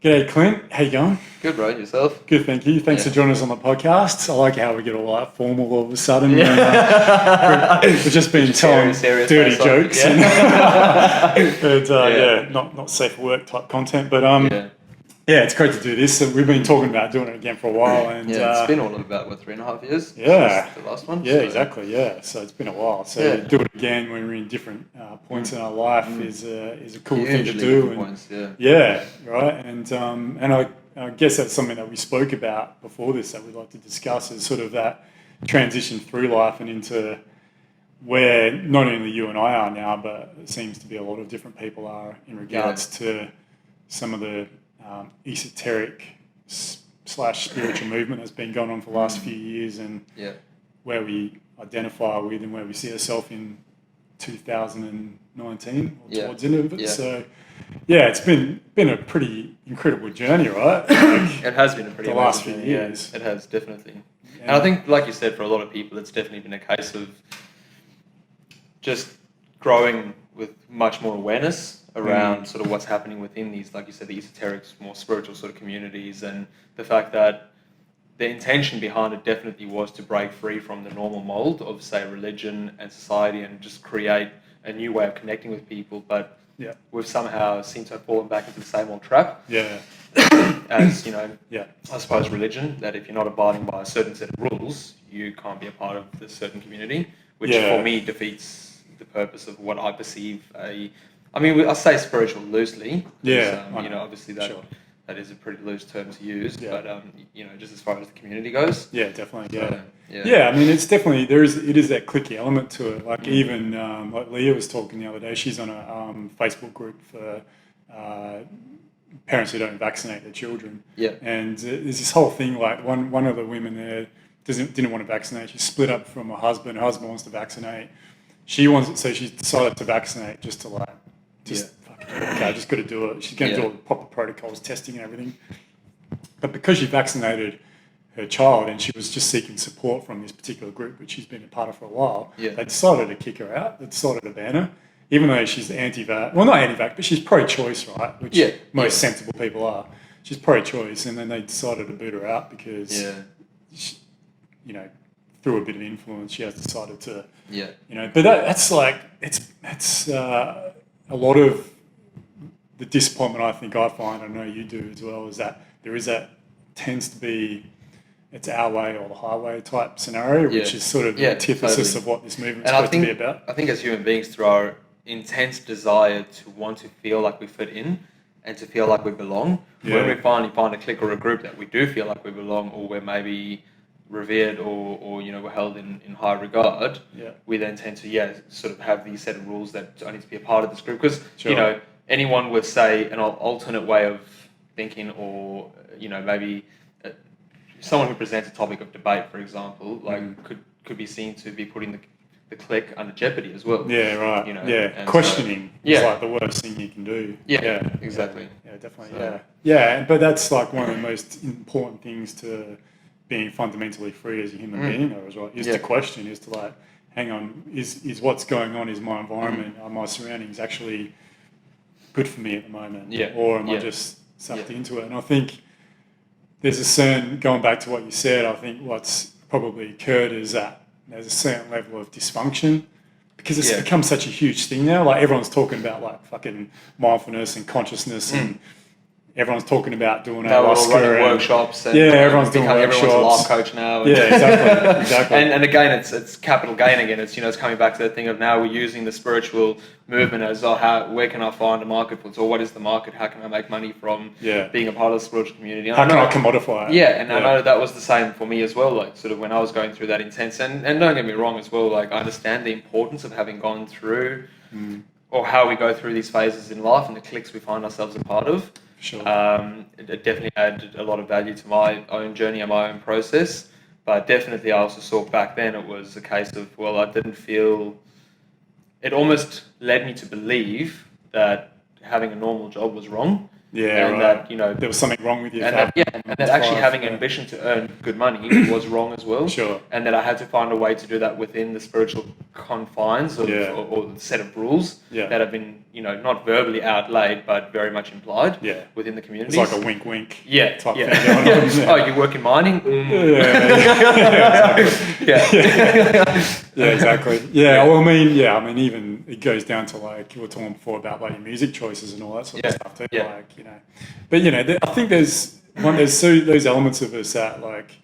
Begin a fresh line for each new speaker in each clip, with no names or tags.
G'day, Clint. How you going?
Good, bro. Yourself?
Good, thank you. Thanks for joining us on the podcast. I like how we get all like formal all of a sudden.
Yeah.
We've just been telling
Serious
dirty jokes and
Yeah.
not safe for work type content. But
Yeah.
yeah, it's great to do this. So we've been talking about doing it again for a while, and
Yeah, it's been all of about, 3.5 years?
Yeah.
Since the last one?
yeah,
So,
exactly. Yeah, so it's been a while. So
Yeah.
do it again when we're in different points in our life is a cool thing to
Hugely
do.
different
And
points, yeah.
yeah, right. And I guess that's something that we spoke about before this that we'd like to discuss is sort of that transition through life and into where not only you and I are now, but it seems to be a lot of different people are in regards to some of the esoteric slash spiritual movement that's been going on for the last few years and
Yeah.
where we identify with and where we see ourselves in 2019 or towards the end of it.
Yeah.
So yeah, it's been a pretty incredible journey, right?
It has been a pretty
The last
amazing
few
journey, yeah.
years.
It has, definitely. And I think, like you said, for a lot of people, it's definitely been a case of just growing with much more awareness around sort of what's happening within these, like you said, the esoteric, more spiritual sort of communities, and the fact that the intention behind it definitely was to break free from the normal mold of, say, religion and society and just create a new way of connecting with people. But
Yeah.
we've somehow seemed to have fallen back into the same old trap.
Yeah.
As, you know,
Yeah.
I suppose religion, that if you're not abiding by a certain set of rules, you can't be a part of this certain community, which
Yeah.
for me defeats the purpose of what I perceive I say spiritual loosely. 'Cause,
Yeah, I
you know,
know.
obviously that
Sure.
that is a pretty loose term to use,
Yeah.
but you know, just as far as the community goes.
Yeah, definitely. Yeah.
So, yeah.
Yeah, I mean, it's definitely it is that clicky element to it. Like even like Leah was talking the other day. She's on a Facebook group for parents who don't vaccinate their children.
Yeah.
And there's this whole thing. Like one of the women there didn't want to vaccinate. She split up from her husband. Her husband wants to vaccinate. She wants it, so she decided to vaccinate just to like okay, I just got to do it. She's going to do all the proper protocols, testing and everything. But because she vaccinated her child and she was just seeking support from this particular group, which she's been a part of for a while, they decided to kick her out. They decided to ban her, even though she's anti-vax. Well, not anti-vax, but she's pro-choice, right? Which most sensible people are. She's pro-choice, and then they decided to boot her out because, she, you know, through a bit of influence, she has decided to, you know. But that's like it's a lot of the disappointment I find, I know you do as well, is that there is that tends to be it's our way or the highway type scenario, which is sort of the antithesis of what this movement is supposed to be about.
I think as human beings, through our intense desire to want to feel like we fit in and to feel like we belong, when we finally find a clique or a group that we do feel like we belong, or we're maybe revered or you know, we're held in high regard, we then tend to sort of have these set of rules that I need to be a part of this group, because you know, anyone with, say, an alternate way of thinking, or you know, maybe someone who presents a topic of debate, for example, like could be seen to be putting the clique under jeopardy as well.
Yeah, right.
You know,
and questioning is like the worst thing you can do.
Yeah, exactly.
Yeah, definitely. So. Yeah, but that's like one of the most important things to being fundamentally free as a human being, though, as well, is to question, is to like, hang on, is what's going on, is my environment, are my surroundings actually good for me at the moment? Or am I just sucked into it? And I think there's a certain, going back to what you said, I think what's probably occurred is that there's a certain level of dysfunction, because it's become such a huge thing now. Like everyone's talking about like fucking mindfulness and consciousness, and everyone's talking about doing ayahuasca,
running workshops. And
everyone's doing workshops.
Everyone's a life coach now. And
exactly.
And again, it's capital gain again. It's, you know, it's coming back to that thing of now we're using the spiritual movement as, where can I find a market for it? So what is the market? How can I make money from being a part of the spiritual community? And
how can I commodify it?
Yeah, and I know that was the same for me as well. Like sort of when I was going through that intense, and don't get me wrong as well. Like I understand the importance of having gone through, or how we go through these phases in life and the cliques we find ourselves a part of.
Sure.
It definitely added a lot of value to my own journey and my own process. But definitely I also saw back then it was a case of, well, I didn't feel... It almost led me to believe that having a normal job was wrong,
Yeah,
and
right.
that, you know,
There was something wrong with you.
and that actually having ambition to earn good money was wrong as well.
Sure.
And that I had to find a way to do that within the spiritual confines of, or the set of rules that have been, you know, not verbally outlaid, but very much implied within the community.
It's like a wink, wink.
Yeah.
Type thing going on. Yeah.
Oh, you work in mining?
Yeah, exactly. Yeah, well, I mean, even it goes down to like you were talking before about like your music choices and all that sort of stuff too.
Yeah.
Like, you know, but you know, I think there's those elements of us that like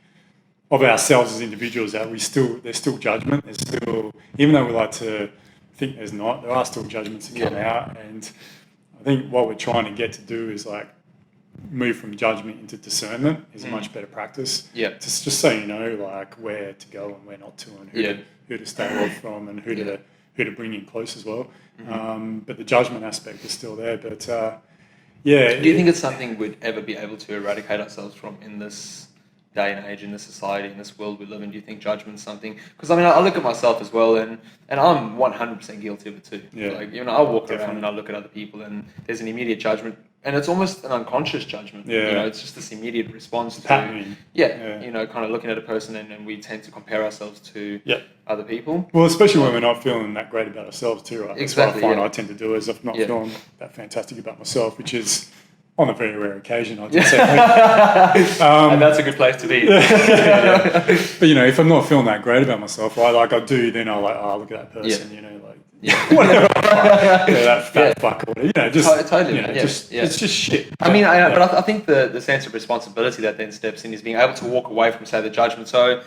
of ourselves as individuals that there's still judgment. There's still, even though we like to think there are still judgments that come out, and I think what we're trying to get to do is like move from judgment into discernment is a much better practice.
Yeah.
Just so you know, like where to go and where not to, and who to stay away from, and who to bring in close as well. But the judgment aspect is still there. But
do you think it's something we'd ever be able to eradicate ourselves from in this day and age, in this society, in this world we live in? Do you think judgment's something? Because I mean, I look at myself as well, and I'm 100% guilty of it too.
Yeah.
Like, you know, I walk around and I look at other people, and there's an immediate judgment. And it's almost an unconscious judgment.
Yeah.
You know, it's just this immediate response to
patterning.
you know, kind of looking at a person, and we tend to compare ourselves to other people.
Well, especially when we're not feeling that great about ourselves too, right?
Exactly.
That's what I find I tend to do is if not feeling that fantastic about myself, which is on a very rare occasion, I'd say.
And that's a good place to be.
But you know, if I'm not feeling that great about myself, right, like I do, then I'll like, oh, look at that person, you know, like whatever, that fat fuck or whatever, you know, just
totally,
you know, it's just shit.
I mean, but I think the sense of responsibility that then steps in is being able to walk away from, say, the judgment. So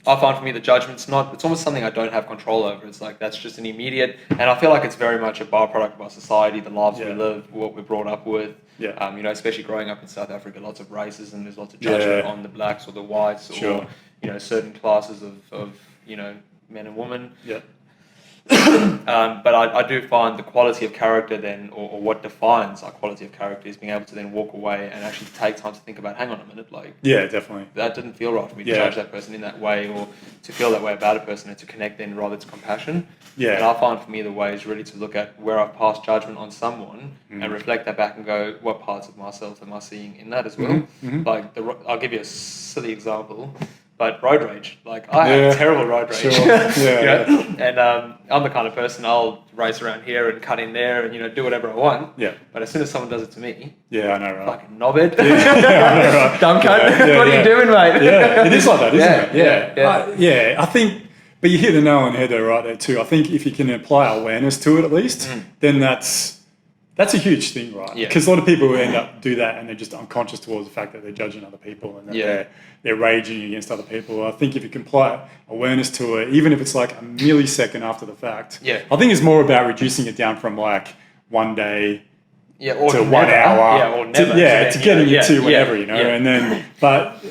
I find for me the judgment's it's almost something I don't have control over. It's like that's just an immediate, and I feel like it's very much a byproduct of our society, the lives we live, what we're brought up with.
Yeah.
You know, especially growing up in South Africa, lots of racism. There's lots of judgment on the blacks or the whites, or you know, certain classes of you know, men and women.
Yeah.
But I do find the quality of character then, or what defines our quality of character, is being able to then walk away and actually take time to think about, hang on a minute, like,
definitely,
that didn't feel right for me to judge that person in that way, or to feel that way about a person, and to connect then rather to compassion. And I find for me the way is really to look at where I've passed judgment on someone and reflect that back and go, what parts of myself am I seeing in that as well? Like, I'll give you a silly example. But road rage, like I have terrible road rage,
Sure.
you know? And I'm the kind of person, I'll race around here and cut in there and, you know, do whatever I want.
Yeah.
But as soon as someone does it to me,
I know, right?
fucking knobhead,
I know, right?
dumb cunt, what are you doing, mate?
Yeah, it is like that, isn't it?
Yeah.
I think, but you hit the nail on the head though, right there too. I think if you can apply awareness to it at least, then that's a huge thing, right? Because a lot of people end up do that and they're just unconscious towards the fact that they're judging other people and that they're raging against other people. I think if you can apply awareness to it, even if it's like a millisecond after the fact, I think it's more about reducing it down from like 1 day
or
to
never.
1 hour,
or never,
to getting it to whatever, you know.
Yeah.
And then, but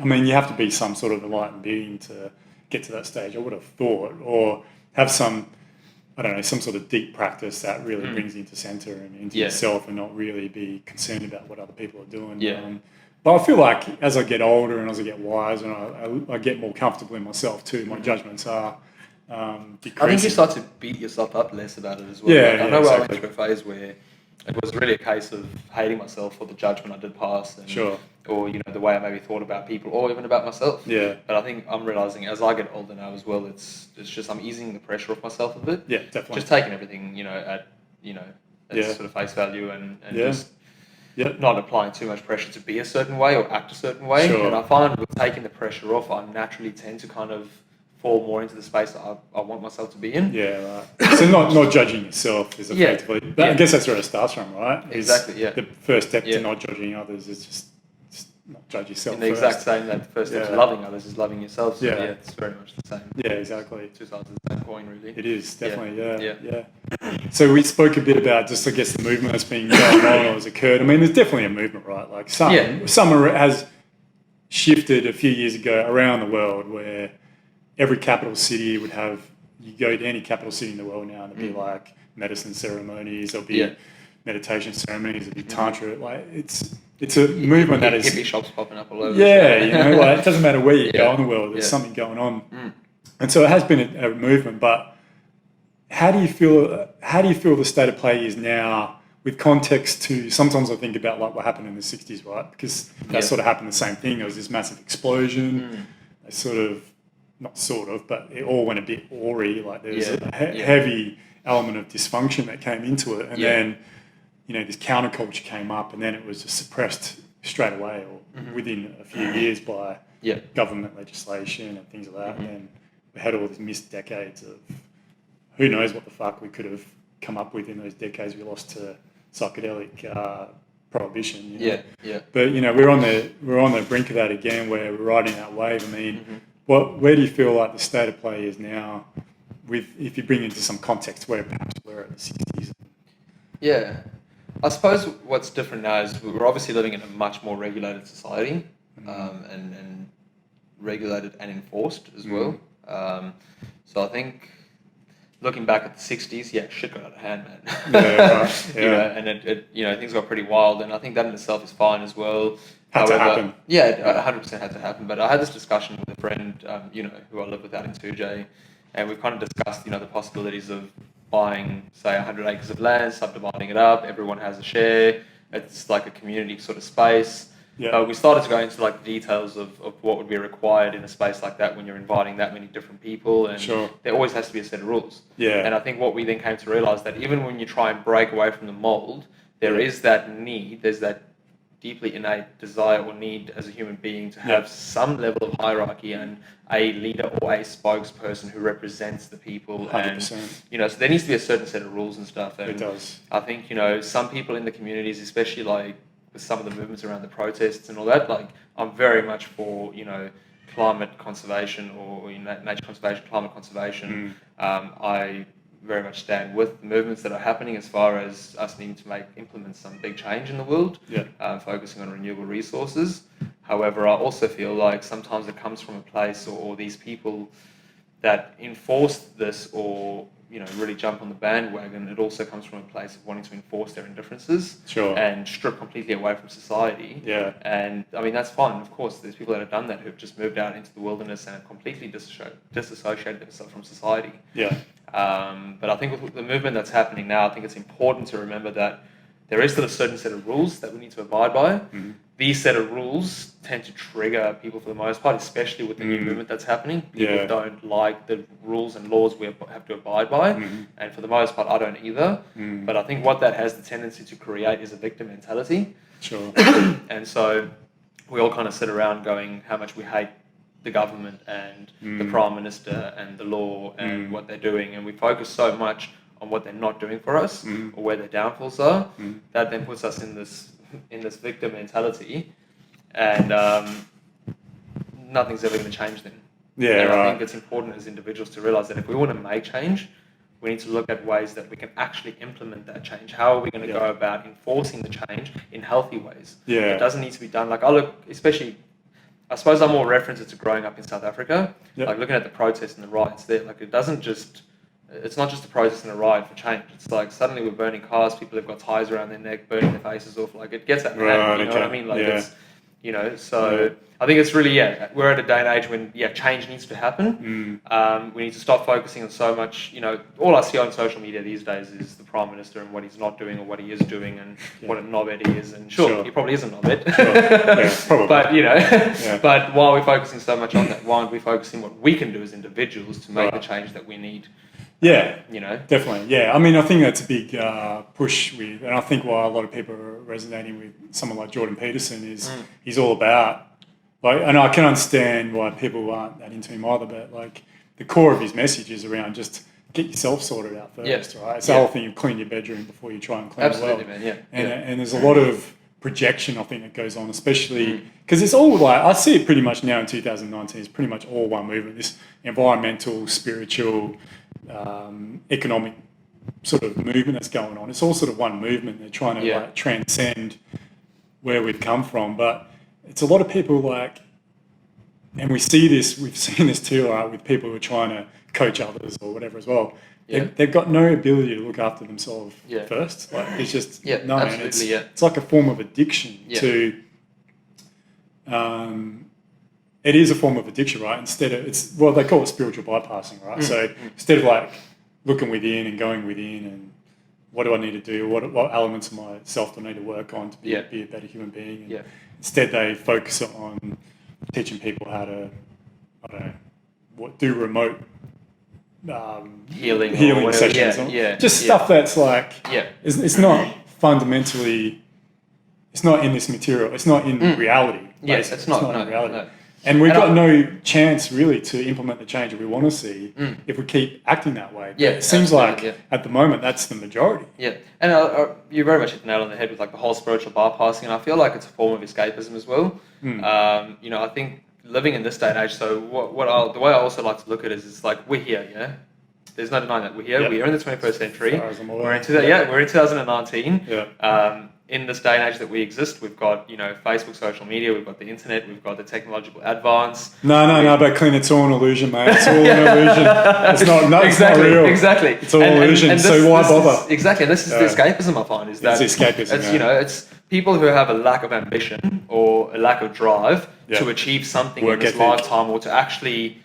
I mean, you have to be some sort of enlightened being to get to that stage, I would have thought, or have some, I don't know, some sort of deep practice that really brings you into center and into yourself, and not really be concerned about what other people are doing. But I feel like as I get older and as I get wiser and I get more comfortable in myself too, my judgments are decreasing.
I think you start to beat yourself up less about it as well. I know I went through a phase where it was really a case of hating myself for the judgment I did pass, and, or you know, the way I maybe thought about people, or even about myself. But I think I'm realizing as I get older now as well, it's just I'm easing the pressure off myself a bit.
Definitely.
Just taking everything, you know, at sort of face value, and just not applying too much pressure to be a certain way or act a certain way. And I find with taking the pressure off, I naturally tend to kind of fall more into the space that I want myself to be in.
So not judging yourself is effectively, but I guess that's where it starts from, right?
Exactly,
The first step to not judging others is just not judge yourself
in the
first.
exact same, that the first step to loving others is loving yourself. So it's very much the same.
Exactly.
Two sides of the same coin, really.
It is, definitely, So we spoke a bit about just, I guess, the movement that's been going on or has occurred. I mean, there's definitely a movement, right? Like some has shifted a few years ago around the world where every capital city would have, you go to any capital city in the world now and there'll be like medicine ceremonies, there'll be meditation ceremonies, there'll be tantra. Like it's a movement that is
hippie shops popping up all over.
you know, like it doesn't matter where you go in the world, there's something going on. And so it has been a movement, but how do you feel the state of play is now with context to, sometimes I think about like what happened in the 60s, right? Because that sort of happened the same thing. There was this massive explosion. They sort of, not sort of, but it all went a bit awry. Like there was a heavy element of dysfunction that came into it. And then, you know, this counterculture came up, and then it was just suppressed straight away or within a few years by government legislation and things like that. And then we had all these missed decades of who knows what the fuck we could have come up with in those decades we lost to psychedelic prohibition. You know? But you know, we're on the brink of that again, where we're riding that wave. I mean, where do you feel like the state of play is now, with if you bring into some context where perhaps we're at the 60s?
Yeah, I suppose what's different now is we're obviously living in a much more regulated society, and regulated and enforced as well. So I think, looking back at the 60s, shit got out of hand, man. You know, and it you know, things got pretty wild, and I think that in itself is fine as well.
Had to happen.
Yeah, it 100% had to happen. But I had this discussion with a friend, you know, who I live with out in 2J, and we've kind of discussed, you know, the possibilities of buying, say, 100 acres of land, subdividing it up, everyone has a share, it's like a community sort of space. We started to go into like the details of what would be required in a space like that when you're inviting that many different people, and there always has to be a set of rules. And I think what we then came to realize, that even when you try and break away from the mold, there is that need, there's that deeply innate desire or need as a human being to have some level of hierarchy and a leader or a spokesperson who represents the people.
100%.
And, you know, so there needs to be a certain set of rules and stuff. And
it does.
I think, you know, some people in the communities, especially like with some of the movements around the protests and all that, like I'm very much for, you know, climate conservation or you know, nature conservation, climate conservation. I very much stand with the movements that are happening as far as us needing to implement some big change in the world, focusing on renewable resources. However, I also feel like sometimes it comes from a place, or these people that enforce this or, you know, really jump on the bandwagon, it also comes from a place of wanting to enforce their indifferences and strip completely away from society. And I mean, that's fine. Of course, there's people that have done that, who've just moved out into the wilderness and have completely disassociated themselves from society. But I think with the movement that's happening now, I think it's important to remember that there is still a certain set of rules that we need to abide by. These set of rules tend to trigger people for the most part, especially with the new movement that's happening. People don't like the rules and laws we have to abide by, and for the most part, I don't either. But I think what that has the tendency to create is a victim mentality. And so we all kind of sit around going how much we hate the government and the Prime Minister and the law and what they're doing, and we focus so much on what they're not doing for us or where their downfalls are, that then puts us in this victim mentality, and nothing's ever going to change then. I think it's important as individuals to realize that if we want to make change, we need to look at ways that we can actually implement that change. How are we going to go about enforcing the change in healthy ways? It doesn't need to be done like, especially, I suppose I'm more referenced to growing up in South Africa, like looking at the protests and the riots there. Like it's not just a protest and a riot for change. It's like suddenly we're burning cars, people have got ties around their neck, burning their faces off. Like it gets out of hand, you know what I mean? Like it's, you know, so I think it's really, we're at a day and age when, change needs to happen. We need to stop focusing on so much, you know, all I see on social media these days is the Prime Minister and what he's not doing or what he is doing and what a knobhead he is. And he probably is a knobhead.
Probably.
But, you know, but while we're focusing so much on that, why aren't we focusing what we can do as individuals to make the change that we need? You know,
definitely. I mean, I think that's a big push with, and I think why a lot of people are resonating with someone like Jordan Peterson is he's all about, like, and I can understand why people aren't that into him either, but like the core of his message is around just get yourself sorted out first, right? It's the whole thing of clean your bedroom before you try and clean the world.
Man,
and there's a lot of projection, I think, that goes on, especially because it's all like, I see it pretty much now in 2019, it's pretty much all one movement, this environmental, spiritual, economic sort of movement that's going on. It's all sort of one movement. They're trying to like transcend where we've come from, but it's a lot of people like, and we've seen this too, with people who are trying to coach others or whatever as well. They've got no ability to look after themselves first. Like it's just it's like a form of addiction to. It is a form of addiction, right? Instead of they call it spiritual bypassing, right? So instead of like looking within and going within and what do I need to do? What elements of myself do I need to work on to be a better human being? And instead, they focus on teaching people how to, I don't know, do remote
healing
sessions. Just stuff that's like, it's not fundamentally, it's not in this material. It's not in reality.
Yes, it's not
in reality.
No.
And we've got no chance really to implement the change that we want to see if we keep acting that way.
Yeah,
it seems like at the moment that's the majority.
Yeah, and you very much hit the nail on the head with like the whole spiritual bypassing, and I feel like it's a form of escapism as well. I think living in this day and age, so the way I also like to look at it is like we're here, yeah. There's no denying that we're here. We are in the 21st century. We're in 2019. Yeah. In this day and age that we exist, we've got Facebook, social media, we've got the internet, we've got the technological advance.
No, but Clint, it's all an illusion, mate. It's all an illusion. It's not. It's not real.
Exactly.
It's all illusion.
And
so why bother?
Exactly. This is the escapism I find. Is that
it's escapism?
It's people who have a lack of ambition or a lack of drive to achieve something in this lifetime, or to actually,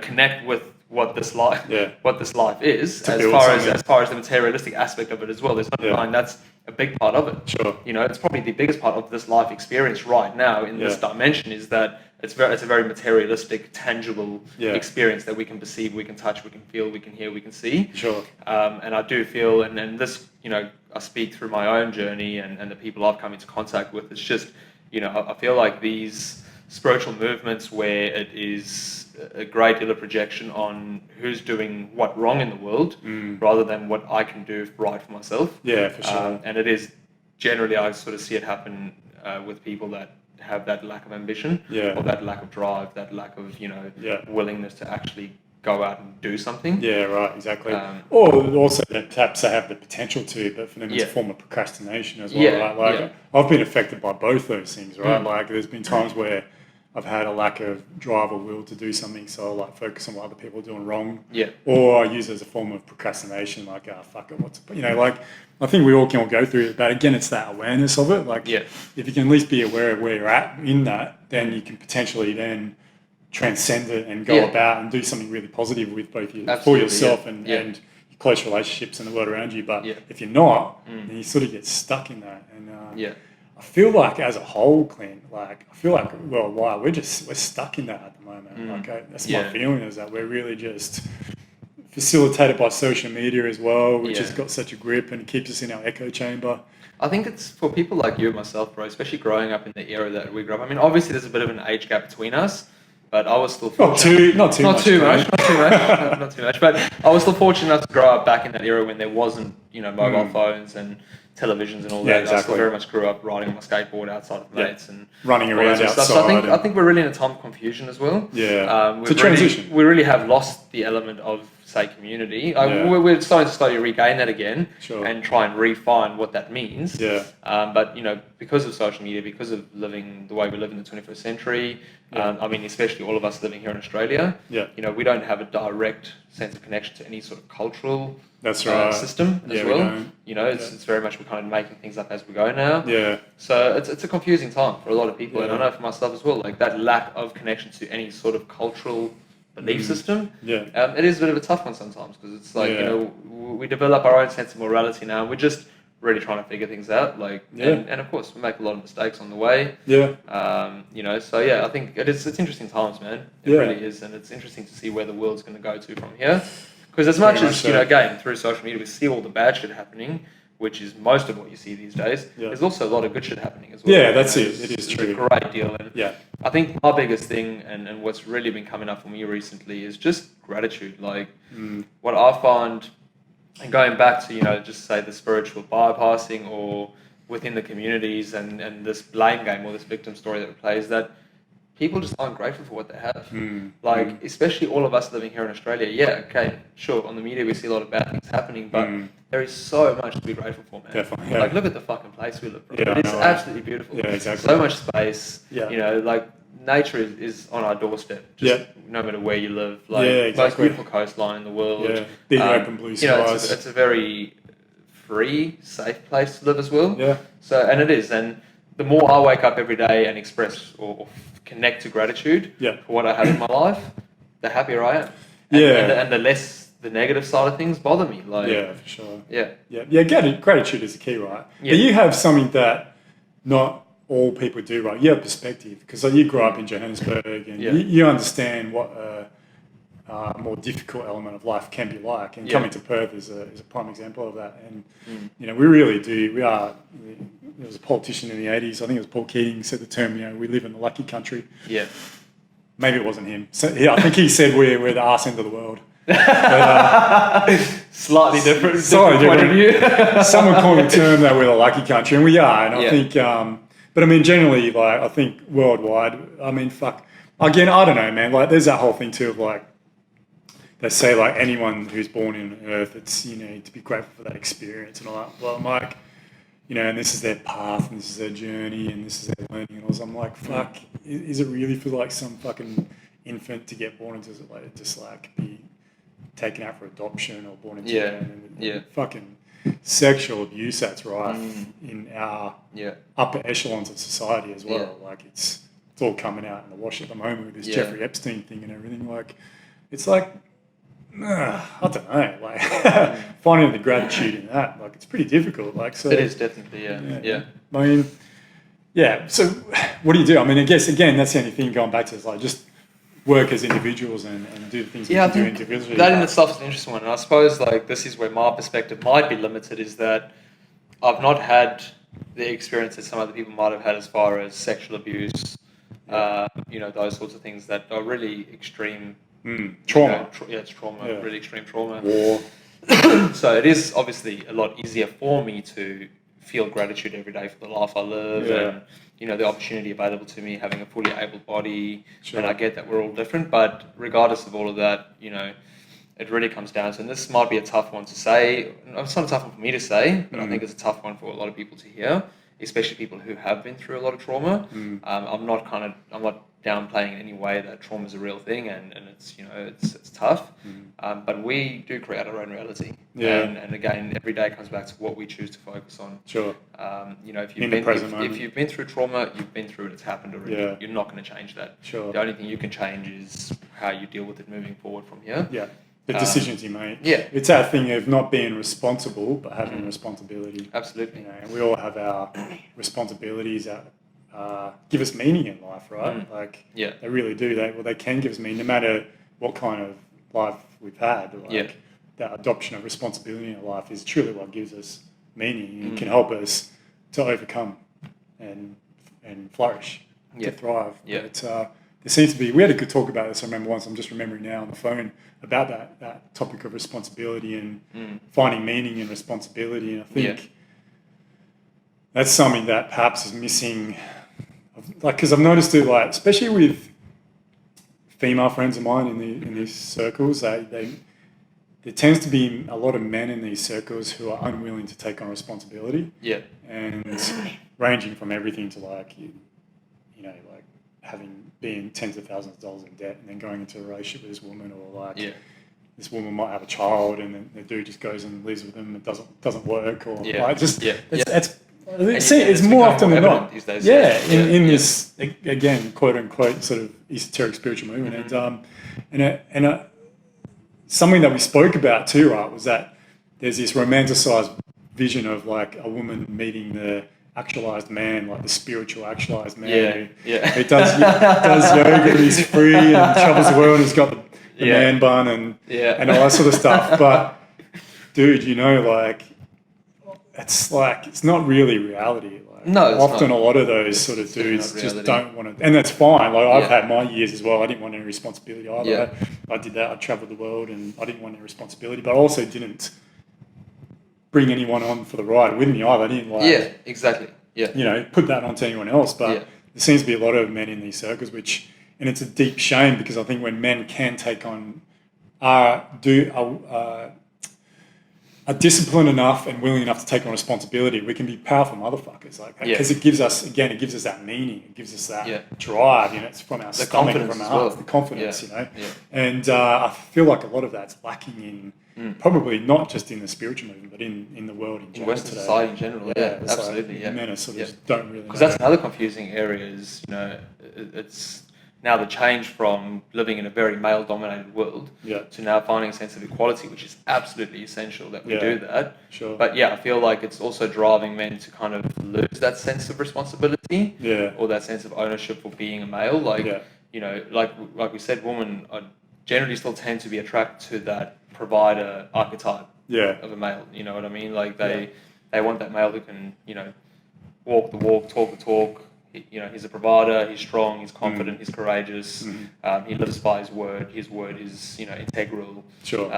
connect with what this life is, as far as the materialistic aspect of it as well. There's no denying that's a big part of it.
Sure.
It's probably the biggest part of this life experience right now in this dimension is that it's a very materialistic, tangible experience that we can perceive, we can touch, we can feel, we can hear, we can see.
Sure.
And I do feel, and this, I speak through my own journey and the people I've come into contact with. It's just, I feel like these spiritual movements where it is a great deal of projection on who's doing what wrong in the world rather than what I can do right for myself.
Yeah, for sure.
And it is generally, I sort of see it happen with people that have that lack of ambition or that lack of drive, that lack of, willingness to actually go out and do something.
Yeah, right, exactly. Or also that perhaps they have the potential to, but for them it's a form of procrastination as well, right? I've been affected by both those things, right? Like there's been times where I've had a lack of drive or will to do something, so I'll like focus on what other people are doing wrong. Yeah. Or I use it as a form of procrastination, like, fuck it, like I think we all can go through it, but again, it's that awareness of it. Like, if you can at least be aware of where you're at in that, then you can potentially then transcend it and go about and do something really positive with both for yourself and your close relationships and the world around you. But if you're not, then you sort of get stuck in that. And I feel like as a whole, Clint, worldwide, we're stuck in that at the moment. That's my feeling, is that we're really just facilitated by social media as well, which has got such a grip and keeps us in our echo chamber.
I think it's for people like you and myself, bro, especially growing up in the era that we grew up. I mean, obviously there's a bit of an age gap between us, but I was still fortunate. Not too much. But I was still fortunate enough to grow up back in that era when there wasn't, mobile phones and televisions and all that. Exactly. I still very much grew up riding on my skateboard outside of mates and
running around outside.
So I think we're really in a time of confusion as well.
Yeah, it's a transition.
We really have lost the element of, say, community. We're starting to slowly regain that again and try and refine what that means. But because of social media, because of living the way we live in the 21st century, I mean, especially all of us living here in Australia, we don't have a direct sense of connection to any sort of cultural system as well. It's very much we're kind of making things up as we go now. So it's a confusing time for a lot of people, and I know for myself as well. Like that lack of connection to any sort of cultural belief system. It is a bit of a tough one sometimes, because it's like we develop our own sense of morality now, and we're just really trying to figure things out. And of course we make a lot of mistakes on the way. So I think it's interesting times, man. It really is, and it's interesting to see where the world's going to go to from here. Because as much as, again, through social media, we see all the bad shit happening, which is most of what you see these days. There's also a lot of good shit happening as well.
Yeah, that's it. It is true.
A great deal. And I think my biggest thing, and what's really been coming up for me recently, is just gratitude. Like, what I find, and going back to, just say the spiritual bypassing or within the communities and this blame game or this victim story that we play, is that people just aren't grateful for what they have. Especially all of us living here in Australia. Sure, on the media we see a lot of bad things happening, but there is so much to be grateful for, man.
Definitely.
Like, look at the fucking place we live, bro. It's absolutely beautiful.
Yeah, exactly.
So much space. Like nature is on our doorstep. Just no matter where you live. Like most beautiful coastline in the world.
Big open blue skies.
It's a very free, safe place to live as well. So, and it is, and the more I wake up every day and express or connect to gratitude for what I have in my life, the happier I am. And the less the negative side of things bother me. Like,
Yeah, for sure.
yeah,
Gratitude is the key, right?
Yeah.
But you have something that not all people do, right? You have perspective because you grew up in Johannesburg and
Yeah.
you understand what a more difficult element of life can be like. And
Yeah.
coming to Perth is a prime example of that. And, we really do. There was a politician in the 80s, I think it was Paul Keating, said the term, we live in the lucky country.
yeah,
Maybe it wasn't him. So, I think he said we're the arse end of the world.
slightly different
Slightly
point of view.
Someone coined the term that we're the lucky country, and we are. And I
Yeah.
think, but I mean, generally, like I think worldwide, I mean, fuck. Again, I don't know, man. Like, there's that whole thing too of like they say like anyone who's born in Earth, it's to be grateful for that experience and all that. Well, I'm like, and this is their path, and this is their journey, and this is their learning. And I'm like, fuck, is it really for like some fucking infant to get born into like just like be taken out for adoption or born into fucking sexual abuse that's rife in our upper echelons of society as well. Like it's all coming out in the wash at the moment with this Jeffrey Epstein thing and everything. Like it's like I don't know, like finding the gratitude in that, like it's pretty difficult. Like so,
it is definitely yeah.
I mean, so what do you do? I mean, I guess again that's the only thing going back to is like just work as individuals and do the things we can do individually.
That in itself is an interesting one, and I suppose like this is where my perspective might be limited. Is that I've not had the experience that some other people might have had as far as sexual abuse, those sorts of things that are really extreme.
Trauma.
It's trauma, really extreme trauma.
War.
So it is obviously a lot easier for me to feel gratitude every day for the life I live and the opportunity available to me, having a fully able body. And I get that we're all different, but regardless of all of that, it really comes down to, and this might be a tough one to say. It's not a tough one for me to say, but I think it's a tough one for a lot of people to hear, especially people who have been through a lot of trauma. I'm not downplaying in any way that trauma is a real thing and it's it's tough, but we do create our own reality. And again, every day comes back to what we choose to focus on. If you've been through trauma, you've been through it, it's happened already. You're not going to change that. The only thing you can change is how you deal with it moving forward from here.
The decisions you make. It's that thing of not being responsible but having responsibility.
Absolutely.
And we all have our responsibilities that give us meaning in life, right? Like they really do. They can give us meaning no matter what kind of life we've had. Like that adoption of responsibility in life is truly what gives us meaning and can help us to overcome and flourish, to thrive. But there seems to be, we had a good talk about this, I remember once, I'm just remembering now on the phone, about that topic of responsibility and finding meaning in responsibility. And I think that's something that perhaps is missing. Like, because I've noticed it, like, especially with female friends of mine in these circles, there tends to be a lot of men in these circles who are unwilling to take on responsibility. And ranging from everything to like being tens of thousands of dollars in debt and then going into a relationship with this woman, or like this woman might have a child and then the dude just goes and lives with them and doesn't work, or it's more often than not
these days.
In this again quote unquote sort of esoteric spiritual movement. And something that we spoke about too, right, was that there's this romanticized vision of like a woman meeting the actualized man, like the spiritual actualized man who does yoga, he's free and travels the world and he's got the man bun and all that sort of stuff. But dude, it's not really reality. Like, often a lot of those sort of dudes just don't want to, and that's fine. Like I've had my years as well. I didn't want any responsibility either. I did that. I traveled the world and I didn't want any responsibility, but I also didn't bring anyone on for the ride with me either. I didn't put that onto anyone else. But there seems to be a lot of men in these circles, and it's a deep shame, because I think when men can take on, are disciplined enough and willing enough to take on responsibility, we can be powerful motherfuckers. Like, because it gives us that meaning, it gives us that drive. It's from our stomach, from our heart, the confidence. And I feel like a lot of that's lacking in probably not just in the spiritual movement, but in the world in general,
Western society in general.
Absolutely. Men are sort of just don't really.
Because that's another confusing area. Is it's now the change from living in a very male-dominated world to now finding a sense of equality, which is absolutely essential that we do that.
Sure.
But I feel like it's also driving men to kind of lose that sense of responsibility or that sense of ownership for being a male. Like, you know, like we said, women are generally still tend to be attracted to that provider archetype of a male. You know what I mean? Like they want that male who can, you know, walk the walk, talk the talk. You know, he's a provider, he's strong, he's confident, he's courageous, he lives by his word is, you know, integral.
Sure.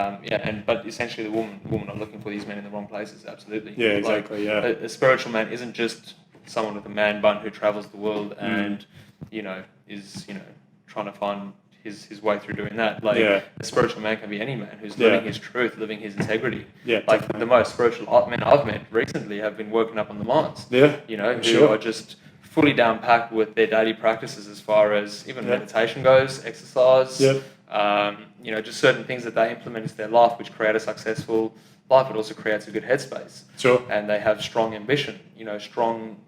But essentially the woman are looking for these men in the wrong places, absolutely.
Yeah, exactly,
A spiritual man isn't just someone with a man bun who travels the world and, you know, is, you know, trying to find his way through doing that. Like, a spiritual man can be any man who's living his truth, living his integrity. Yeah, like, definitely. The most spiritual men I've met recently have been working up on the minds. Yeah, you know, who are just fully down packed with their daily practices as far as even meditation goes, exercise, you know, just certain things that they implement into their life which create a successful life. It also creates a good headspace. Sure. And they have strong ambition, you know, strong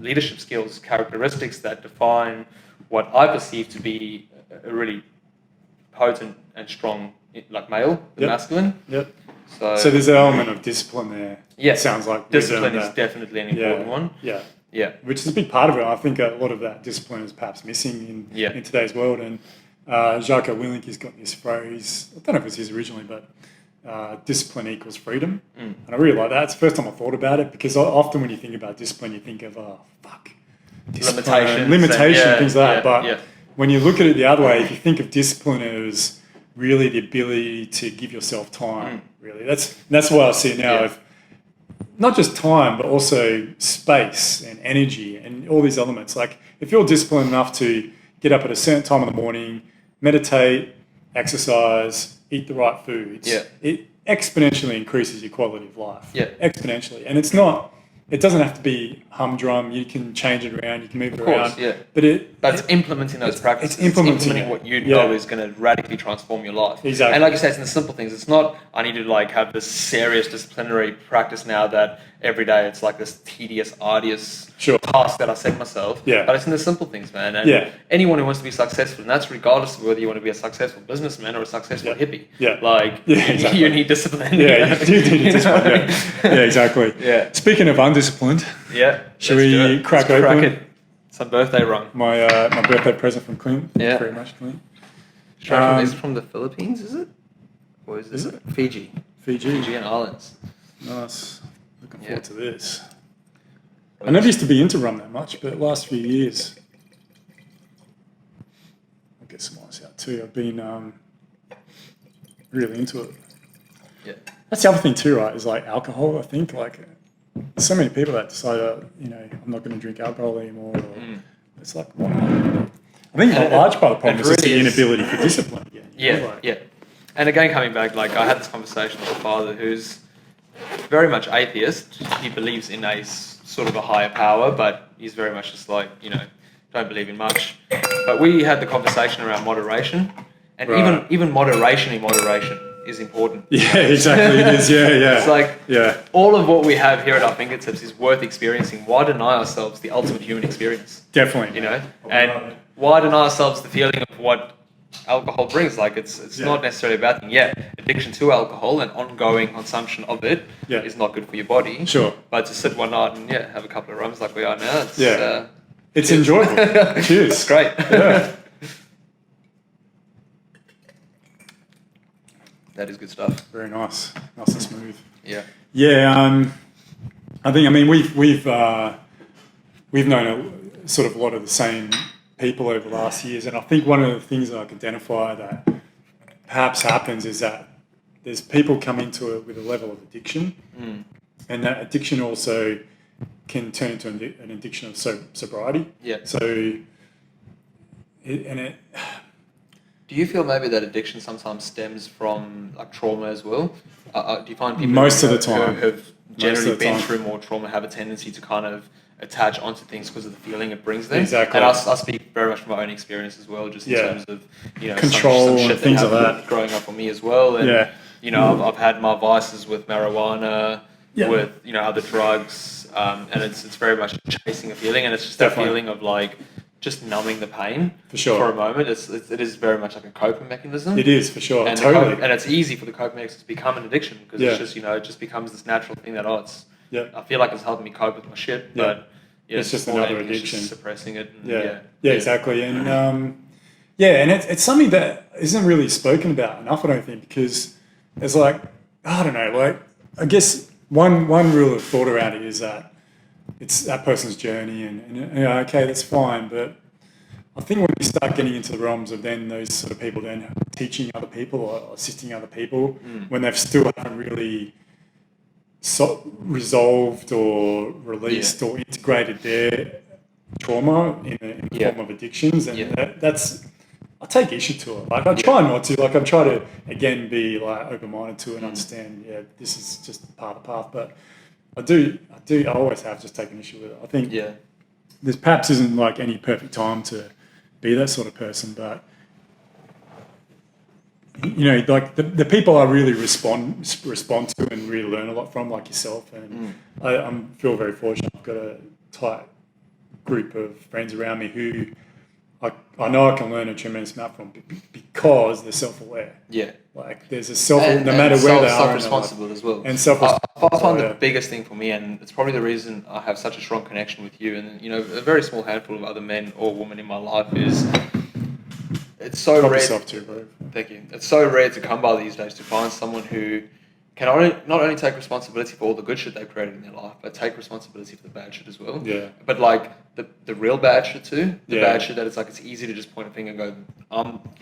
leadership skills, characteristics that define what I perceive to be a really potent and strong, like male, masculine. Yep.
So there's an element of discipline there.
Yeah.
It sounds like
discipline is definitely an important one.
Yeah.
Yeah,
which is a big part of it. I think a lot of that discipline is perhaps missing in today's world. And Jocko Willink has got this phrase, I don't know if it's his originally, but discipline equals freedom. And I really like that. It's the first time I thought about it, because often when you think about discipline, you think of, limitation, things like that. But when you look at it the other way, if you think of discipline as really the ability to give yourself time, really. That's why I see it now. Not just time, but also space and energy and all these elements. Like, if you're disciplined enough to get up at a certain time in the morning, meditate, exercise, eat the right foods, it exponentially increases your quality of life. Yeah. Exponentially. And it doesn't have to be humdrum. You can change it around, you can move it around.
Yeah. But it's implementing those practices.
It's implementing
what you know is going to radically transform your life.
Exactly.
And like you said, it's in the simple things. It's not, I need to like have this serious disciplinary practice now that every day it's like this tedious, arduous task that I set myself. Yeah. But it's in the simple things, man. And anyone who wants to be successful, and that's regardless of whether you want to be a successful businessman or a successful hippie. Yeah. Like,
exactly.
You need discipline.
Yeah, you do need discipline. Yeah, exactly. Yeah. Speaking of undisciplined, should we crack open?
Some birthday rung.
My birthday present from Clinton.
Yeah.
Very much, Clinton.
Is it from the Philippines, is it? Or is it? Fiji. Fijian Islands.
Nice. Looking forward to this. I never used to be into rum that much, but last few years, I'll get some ice out too. I've been really into it. Yeah. That's the other thing too, right? Is like alcohol. I think like so many people that decide, I'm not going to drink alcohol anymore. Or it's like, what? I think a large part of the problem is just the inability for discipline again.
Yeah. And again, coming back, like I had this conversation with a father who's very much atheist. He believes in a sort of a higher power, but he's very much just like, don't believe in much. But we had the conversation around moderation, and even moderation in moderation is important.
Yeah, exactly. It is. Yeah.
It's like all of what we have here at our fingertips is worth experiencing. Why deny ourselves the ultimate human experience?
Definitely.
And why deny ourselves the feeling of what alcohol brings? Like it's not necessarily a bad thing. Yeah, addiction to alcohol and ongoing consumption of it is not good for your body. Sure. But to sit one night and have a couple of rums like we are now,
it's enjoyable. Cheers.
It's great.
Yeah.
That is good stuff.
Very nice. Nice and smooth.
Yeah.
Yeah. We've known a lot of the same people over the last years, and I think one of the things that I can identify that perhaps happens is that there's people come into it with a level of addiction, and that addiction also can turn into an addiction of sobriety. Yeah.
Do you feel maybe that addiction sometimes stems from like trauma as well? Do you find people
most of the time
who have generally been through more trauma have a tendency to kind of attach onto things because of the feeling it brings them?
Exactly.
And I speak very much from my own experience as well, just in terms of
control
some shit
and things
that
like that
growing up for me as well. And I've had my vices with marijuana, with other drugs, and it's very much chasing a feeling, and it's just that feeling of like just numbing the pain
For sure.
for a moment. It is very much like a coping mechanism.
It is, for sure.
And
Totally.
and it's easy for the coping mechanism to become an addiction because
Yeah.
it's just, it just becomes this natural thing that,
Yeah.
I feel like it's helping me cope with my shit,
Yeah.
but
It's just
more than
another
anything, it's
addiction.
just suppressing it. And
Yeah, exactly. And and it's something that isn't really spoken about enough, I don't think, because there's like, I don't know, like, I guess one rule of thought around it is that it's that person's journey and okay, that's fine. But I think when you start getting into the realms of then those sort of people then teaching other people or assisting other people when they've still haven't really resolved or released or integrated their trauma in the form of addictions, and that's I take issue to it. Like I try not to. Like I try to again be like open-minded to it and understand. Yeah, this is just part of the path. But I always have just taken issue with it. I think there's perhaps isn't like any perfect time to be that sort of person, but like the people I really respond to and really learn a lot from, like yourself, and I feel very fortunate. I've got a tight group of friends around me who I know I can learn a tremendous amount from because they're self-aware.
Yeah.
Like there's a no matter where they are.
Self-responsible as well.
And self-responsible.
I find the biggest thing for me, and it's probably the reason I have such a strong connection with you, and a very small handful of other men or women in my life is. It's so rare.
Yourself too, bro.
Thank you. It's so rare to come by these days to find someone who can not only take responsibility for all the good shit they've created in their life, but take responsibility for the bad shit as well.
Yeah.
But like the real bad shit too. The bad shit that it's like it's easy to just point a finger and go,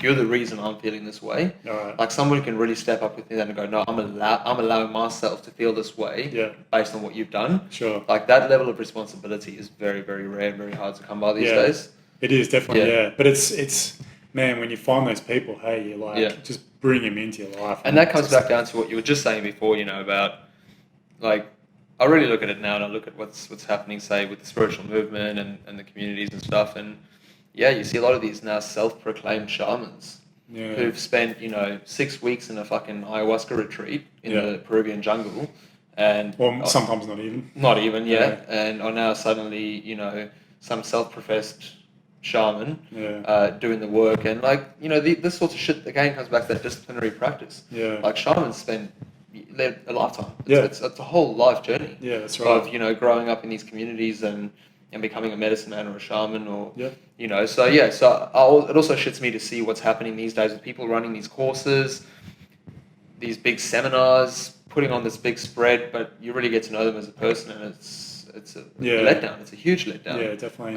you're the reason I'm feeling this way.
All right.
Like someone can really step up with me and go, no, I'm allowing myself to feel this way based on what you've done.
Sure.
Like that level of responsibility is very, very rare and very hard to come by these days.
It is definitely, But it's man, when you find those people, hey, you like just bring them into your life.
And that comes back down to what you were just saying before, about like I really look at it now and I look at what's happening, say, with the spiritual movement and the communities and stuff. And you see a lot of these now self-proclaimed shamans who've spent, 6 weeks in a fucking ayahuasca retreat in the Peruvian jungle.
Or sometimes not even.
Not even, and are now suddenly, some self-professed shaman doing the work, and this sort of shit again comes back to that disciplinary practice. Like shamans spend a lifetime. It's a whole life journey.
Yeah, that's right.
Of growing up in these communities and becoming a medicine man or a shaman or it also shits me to see what's happening these days with people running these courses, these big seminars, putting on this big spread, but you really get to know them as a person, and it's a letdown. It's a huge letdown.
Yeah, definitely.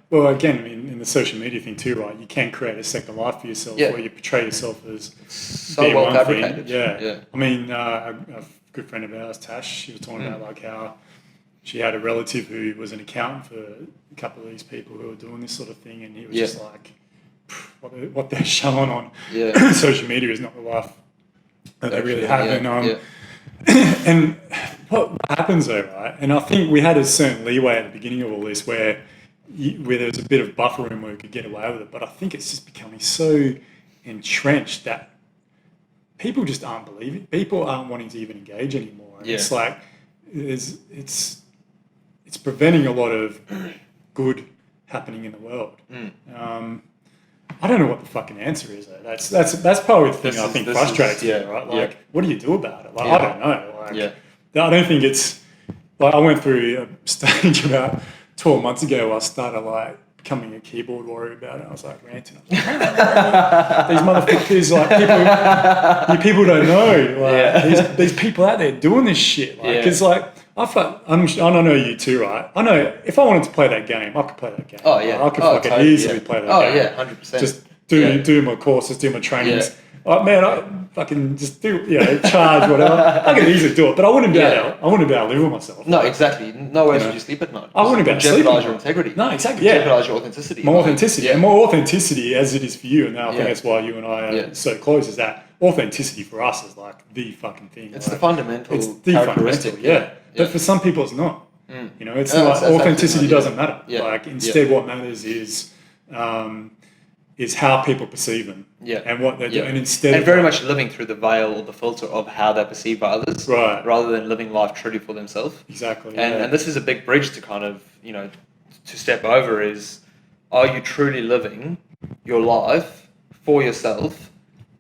Well, again, in the social media thing too, right? You can create a second life for yourself, where you portray yourself as
so well fabricated.
Yeah. I mean, a good friend of ours, Tash, she was talking about like how she had a relative who was an accountant for a couple of these people who were doing this sort of thing, and he was just like, what they're showing on social media is not the life that they really have. And what happens though, right? And I think we had a certain leeway at the beginning of all this where there was a bit of buffer room where we could get away with it. But I think it's just becoming so entrenched that people just aren't believing. People aren't wanting to even engage anymore. And it's like it's preventing a lot of good happening in the world. I don't know what the fucking answer is though. That's probably the thing I think frustrates me, right? Like, what do you do about it? Like, I don't know. Like, I don't think it's like I went through a stage about 12 months ago where I started like becoming a keyboard warrior about it. I was like ranting. I was like, these motherfuckers, like people don't know. Like, these people out there doing this shit. Like, it's like I don't know you too, right? I know if I wanted to play that game, I could play that game.
Oh yeah,
I could fucking easily play that game.
100%.
Just do my courses, do my trainings. Man, I fucking just charge whatever. I could easily do it, but I wouldn't be able to live with myself.
No, exactly. No way would you sleep at night.
I wouldn't be able to sleep.
Jeopardize your integrity.
No, exactly.
Jeopardize your authenticity.
My authenticity, and more authenticity as it is for you. And now I think that's why you and I are so close. Is that authenticity for us is like the fucking thing.
It's the fundamental.
It's the fundamental. But for some people, it's not. It's not. Authenticity doesn't matter. Like instead, what matters is how people perceive them. And what they're doing. And
very much living through the veil or the filter of how they're perceived by others, rather than living life truly for themselves.
Exactly.
And this is a big bridge to kind of to step over. Is are you truly living your life for yourself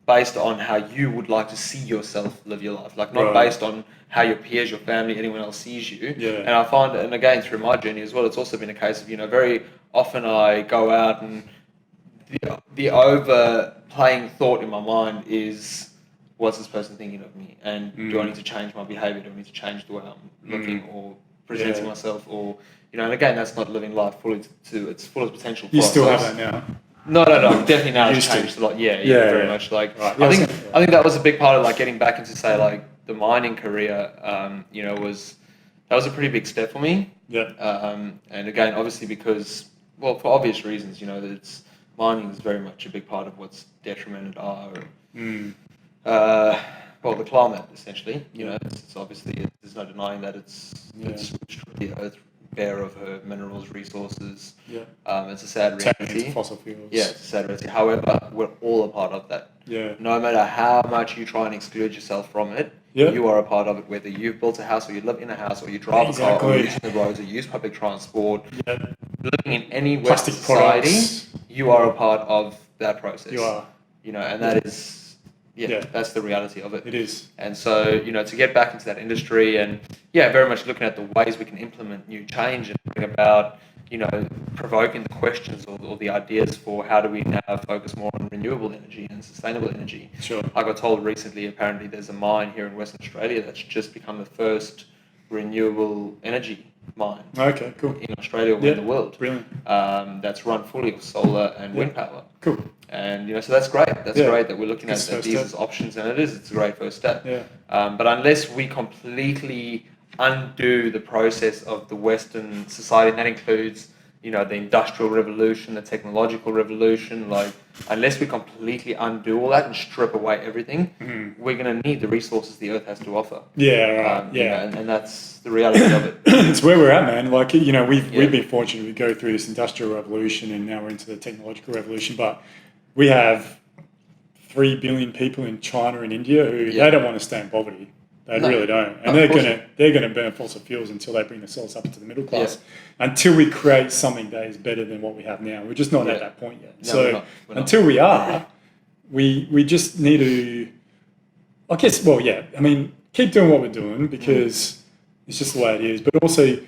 based on how you would like to see yourself live your life? Like, not
Right.
based on how your peers, your family, anyone else sees you.
Yeah.
And I find, and again, through my journey as well, it's also been a case of, very often I go out and the overplaying thought in my mind is, what's this person thinking of me? And do I need to change my behavior? Do I need to change the way I'm looking or presenting myself? Or, and again, that's not living life fully to its fullest potential.
You still have that now?
No. Definitely now it's
Used to.
changed a lot. Yeah, very much. Like,
Right.
I think that was a big part of like getting back into, say, like the mining career. That was a pretty big step for me.
Yeah.
And again, obviously because, well, for obvious reasons, it's mining is very much a big part of what's detrimented our, the climate essentially. It's obviously, there's no denying that it's stripped the earth bare of her minerals, resources.
Yeah.
It's a sad
Turning
reality.
into fossil fuels.
Yeah, it's a sad reality. However, we're all a part of that.
Yeah.
No matter how much you try and exclude yourself from it, you are a part of it, whether you've built a house or you live in a house or you drive a car or you use the roads or use public transport.
Yeah.
Living in any
Plastic
Western society,
products.
you are a part of that process.
You are.
And that is, that's the reality of it.
It is.
And so, to get back into that industry and, very much looking at the ways we can implement new change and bring about, provoking the questions or the ideas for how do we now focus more on renewable energy and sustainable energy.
Sure.
I got told recently, apparently there's a mine here in Western Australia that's just become the first renewable energy mine.
Okay, cool.
In Australia or in the world.
Brilliant.
That's run fully of solar and wind power.
Cool.
And, so that's great. That's great that we're looking at these as options, and it's a great first step.
Yeah.
But unless we completely undo the process of the Western society, and that includes, the industrial revolution, the technological revolution, like, unless we completely undo all that and strip away everything, we're going to need the resources the earth has to offer.
Yeah, right.
And that's the reality of it.
It's where we're at, man. Like, we've been fortunate. We go through this industrial revolution and now we're into the technological revolution, but we have 3 billion people in China and India who they don't want to stay in poverty. They really don't, and they're gonna burn fossil fuels until they bring themselves up into the middle class. Until we create something that is better than what we have now, we're just not at that point yet.
No, we're not.
Until we are, we just need to, I guess. Well, I mean, keep doing what we're doing because it's just the way it is. But also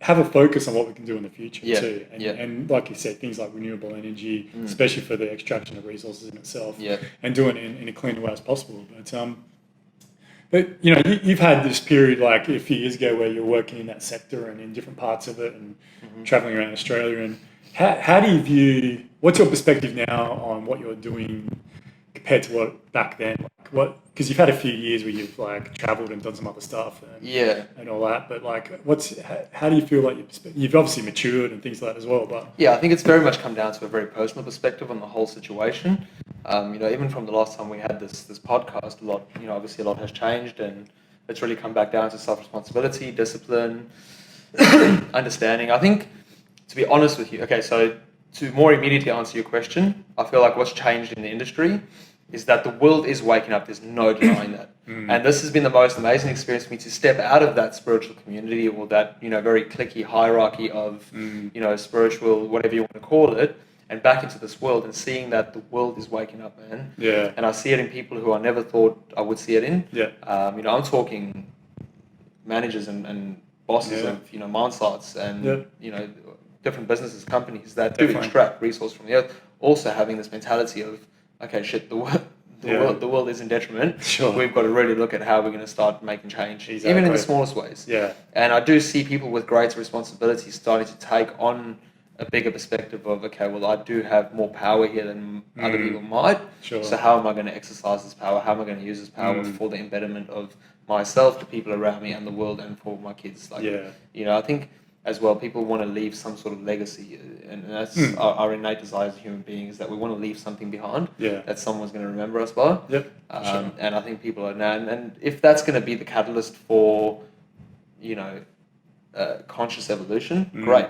have a focus on what we can do in the future too. And like you said, things like renewable energy, especially for the extraction of resources in itself, and doing it in a clean way as possible. But you've had this period like a few years ago where you're working in that sector and in different parts of it and traveling around Australia. And how do you view? What's your perspective now on what you're doing compared to what back then? Like because you've had a few years where you've like traveled and done some other stuff and all that. But like, how do you feel like you've obviously matured and things like that as well? But
I think it's very much come down to a very personal perspective on the whole situation. Even from the last time we had this podcast, a lot, obviously a lot has changed, and it's really come back down to self-responsibility, discipline, understanding. I think, to be honest with you, okay, so to more immediately answer your question, I feel like what's changed in the industry is that the world is waking up. There's no denying that. And this has been the most amazing experience for me to step out of that spiritual community or that, very cliquey hierarchy of, spiritual, whatever you want to call it, and back into this world and seeing that the world is waking up, man.
Yeah.
And I see it in people who I never thought I would see it in.
Yeah.
I'm talking managers and bosses of, mine sites and, different businesses, companies that do extract resource from the earth, also having this mentality of, okay, shit, the world is in detriment.
Sure.
We've got to really look at how we're going to start making change, even in the smallest ways.
Yeah.
And I do see people with greater responsibility starting to take on a bigger perspective of, okay, well, I do have more power here than other people might.
Sure.
So how am I going to exercise this power? How am I going to use this power for the embetterment of myself, the people around me, and the world, and for my kids? Like, I think as well, people want to leave some sort of legacy, and that's our innate desire as human beings, that we want to leave something behind that someone's going to remember us by.
Yep. Sure.
And I think people are now, and if that's going to be the catalyst for, conscious evolution, great.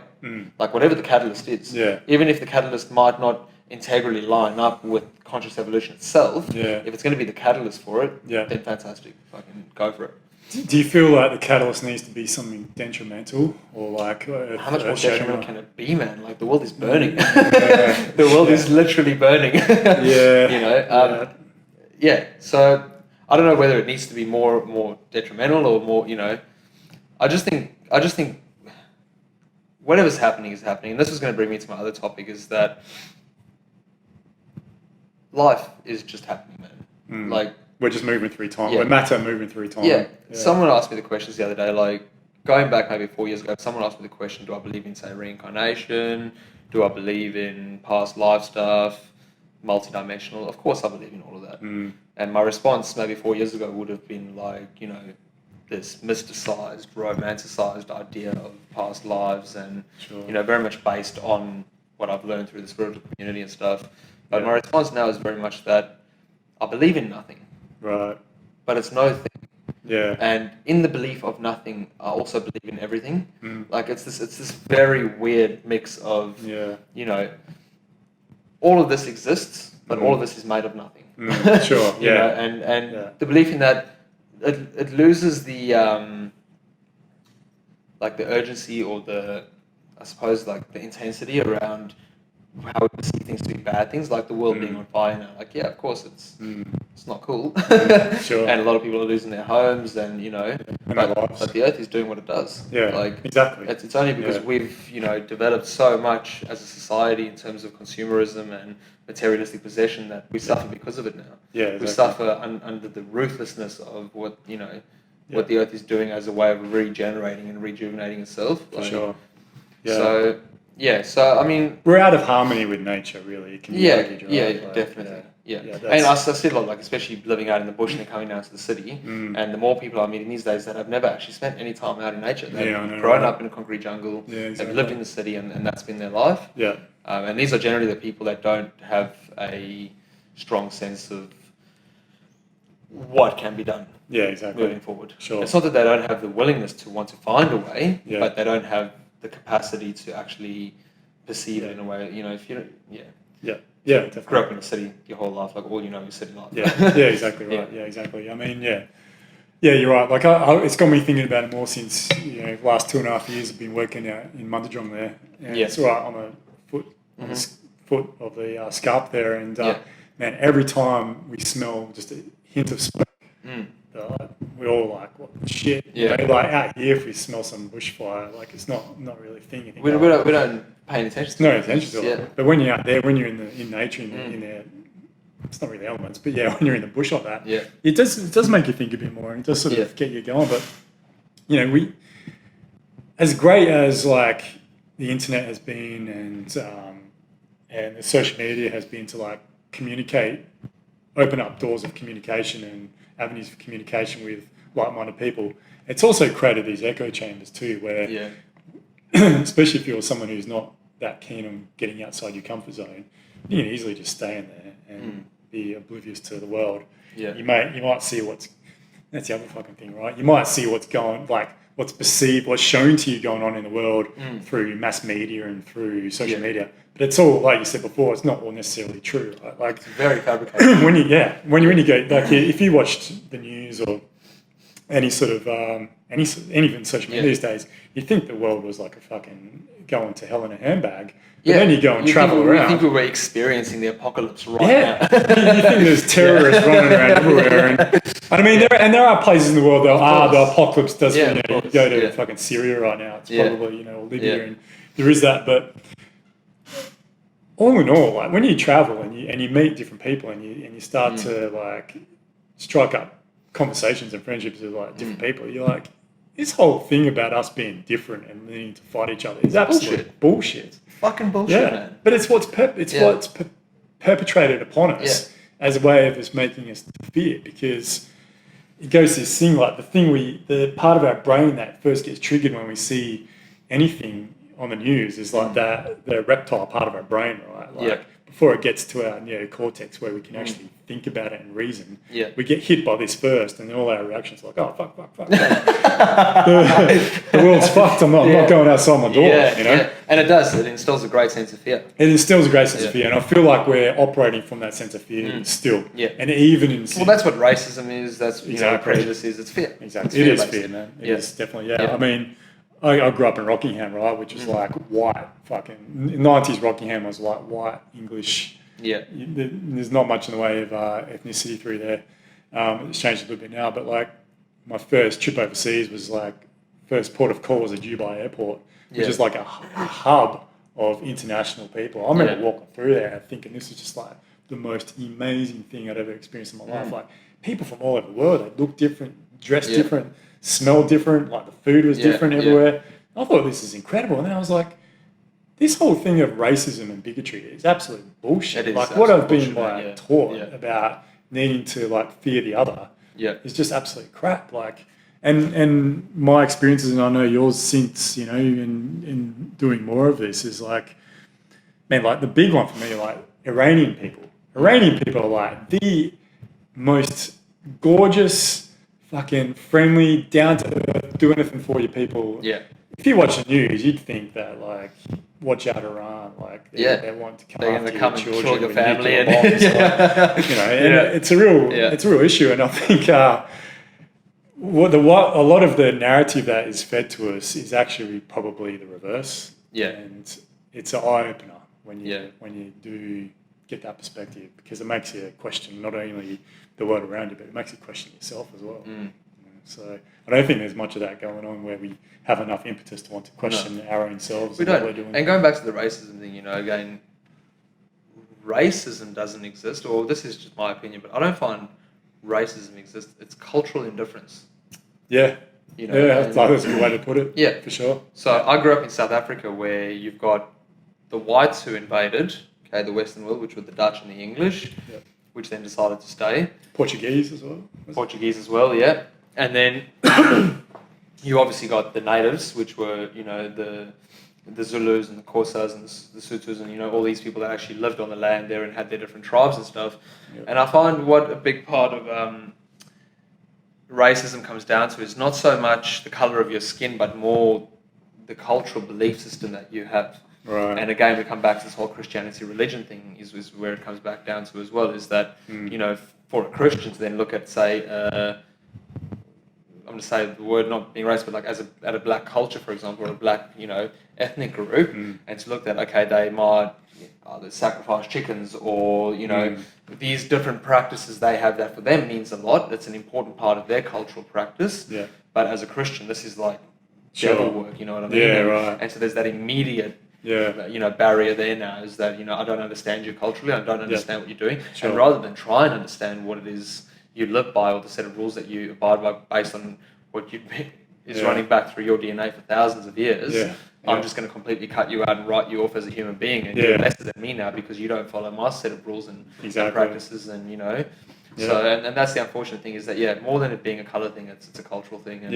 Like whatever the catalyst is, even if the catalyst might not integrally line up with conscious evolution itself, if it's going to be the catalyst for it, then fantastic, fucking go for it.
Do you feel like the catalyst needs to be something detrimental, or like
How much more
earth-shattering?
detrimental can it be, man? Like, the world is burning.
Yeah.
The world is
Yeah.
literally burning.
Yeah.
You know. So I don't know whether it needs to be more detrimental or more. You know, I just think whatever's happening is happening. And this is going to bring me to my other topic: is that life is just happening, man. Like,
We're just moving through time.
Yeah.
We're matter moving through time.
yeah. Someone asked me the questions the other day, like going back maybe 4 years ago. Someone asked me the question: do I believe in, say, reincarnation? Do I believe in past life stuff? Multidimensional? Of course, I believe in all of that. And my response maybe 4 years ago would have been like, you know, this mysticized, romanticized idea of past lives, and
Sure.
you know, very much based on what I've learned through the spiritual community and stuff. But
Yeah.
my response now is very much that I believe in nothing,
Right.
but it's no thing.
Yeah.
And in the belief of nothing, I also believe in everything.
Mm.
Like, it's this very weird mix of,
Yeah.
you know, all of this exists, but all of this is made of nothing.
Sure.
You
Yeah.
know, and
Yeah.
the belief in that, it loses the like the urgency, or the, I suppose, like the intensity around how we perceive things to be bad things, like the world being on fire now. Like, yeah, of course it's not cool.
Sure.
And a lot of people are losing their homes, and you know,
And their lives.
but the earth is doing what it does.
Yeah.
Like,
Exactly.
it's only because we've, you know, developed so much as a society in terms of consumerism and materialistic possession that we suffer because of it now.
Yeah. Exactly.
We suffer under the ruthlessness of what, you know, what the earth is doing as a way of regenerating and rejuvenating itself.
For sure. Yeah.
So I mean,
we're out of harmony with nature, really. It can be argued, right? Like,
definitely. Yeah.
Yeah,
And I see a lot, like, especially living out in the bush and then coming down to the city, and the more people I'm meeting these days that have never actually spent any time out in nature. They've grown up in a concrete jungle, they've lived in the city, and that's been their life.
Yeah.
And these are generally the people that don't have a strong sense of what can be done.
Yeah, exactly.
Moving forward.
Sure.
It's not that they don't have the willingness to want to find a way,
Yeah.
but they don't have the capacity to actually perceive it in a way. You know, if you don't,
Yeah, definitely.
grew up in a city your whole life, like all you know is city life.
Yeah, exactly right. Yeah, exactly. I mean, yeah, you're right. Like, it's got me thinking about it more since, you know, last 2.5 years I've been working out in Mundajong there, and it's right on the foot, on the foot of the scarp there, and man, every time we smell just a hint of smoke, we're all like, what the shit?
Yeah.
You know, like, out here, if we smell some bushfire, like, it's not really a thing anymore.
We don't pay any attention to
No
it.
attention to it.
Yeah.
But when you're out there, when you're in nature, in there, it's not really elements, but yeah, when you're in the bush like that, it does make you think a bit more, and it does sort of get you going. But you know, we, as great as like the internet has been, and the social media has been to like communicate, open up doors of communication and avenues of communication with like-minded people, it's also created these echo chambers too, where especially if you're someone who's not that keen on getting outside your comfort zone, you can easily just stay in there and be oblivious to the world.
Yeah.
You might see that's the other fucking thing, right? You might see what's perceived, what's shown to you going on in the world through mass media and through social media. But it's all, like you said before, it's not all necessarily true, right? Like,
it's very fabricated.
when you go, like, if you watched the news or any sort of anything social media these days, you'd think the world was like a fucking going to hell in a handbag. But then you go and travel around.
You think we were experiencing the apocalypse right now.
You think there's terrorists running around everywhere. And I mean, there are places in the world that the apocalypse does. You go to fucking Syria right now. It's probably, or Libya, and there is that. But all in all, like, when you travel and you meet different people and you start to like strike up conversations and friendships with like different people, you're like, this whole thing about us being different and needing to fight each other is absolute bullshit.
Fucking bullshit, man.
But it's what's perpetrated upon us as a way of just making us fear, because it goes to this thing, like the part of our brain that first gets triggered when we see anything on the news is like the reptile part of our brain, right? Like before it gets to our neocortex where we can actually think about it and reason,
Yeah.
we get hit by this first, and then all our reactions are like, oh, fuck. the world's fucked. I'm not going outside my door, you know?
Yeah. And it does. It instills a great sense of fear.
It instills a great sense of fear, and I feel like we're operating from that sense of fear still.
Yeah.
And even in...
Well, that's what racism is. That's, prejudice is. It's fear.
Exactly. It is fear, man. It is definitely, I mean, I grew up in Rockingham, right, which is like white fucking... In the 90s, Rockingham was like white English.
Yeah.
There's not much in the way of ethnicity through there. It's changed a little bit now, but like my first trip overseas was like, first port of call was at Dubai Airport, which is like a hub of international people. I remember walking through there thinking this is just like the most amazing thing I'd ever experienced in my life. Like people from all over the world, they look different, dress different, smell different, like the food was different everywhere. I thought this is incredible. And then I was like, this whole thing of racism and bigotry is absolute bullshit. Like what I've been taught about needing to like fear the other is just absolute crap. Like, and my experiences, and I know yours since, in doing more of this is like, man, like the big one for me, like Iranian people. Iranian people are like the most gorgeous, fucking friendly, down to earth, do anything for you people.
Yeah.
If you watch the news, you'd think that like, watch out Iran, like they want to come after your children,
your family, and
bombs, it's a real issue, and I think what a lot of the narrative that is fed to us is actually probably the reverse.
Yeah,
and it's an eye opener when you do get that perspective, because it makes you question not only the world around you, but it makes you question yourself as well. So I don't think there's much of that going on where we have enough impetus to want to question our own selves.
We don't. What we're doing. And going back to the racism thing, again, racism doesn't exist, or this is just my opinion, but I don't find racism exists. It's cultural indifference.
Yeah. That's a good way to put it.
Yeah.
For sure.
So I grew up in South Africa where you've got the whites who invaded, the Western world, which were the Dutch and the English, which then decided to stay.
Portuguese as well.
Yeah. And then you obviously got the natives, which were, the Zulus and the Xhosas and the Sothos and, all these people that actually lived on the land there and had their different tribes and stuff. Yep. And I find what a big part of racism comes down to is not so much the colour of your skin, but more the cultural belief system that you have.
Right.
And again, we come back to this whole Christianity religion thing is where it comes back down to as well, is that, for a Christian to then look at, say, I'm going to say the word not being racist, but like at a black culture, for example, or a black, ethnic group, and to look at, they might either sacrifice chickens or, these different practices they have that for them means a lot. It's an important part of their cultural practice.
Yeah.
But as a Christian, this is like devil work, you know what I mean?
Yeah, right.
And so there's that immediate barrier there now is that, I don't understand you culturally, I don't understand what you're doing.
Sure.
And rather than try and understand what it is you live by or the set of rules that you abide by based on what is running back through your DNA for thousands of years, I'm just going to completely cut you out and write you off as a human being, and you're lesser than me now because you don't follow my set of rules and practices, and So and that's the unfortunate thing is that more than it being a colour thing, it's a cultural thing, and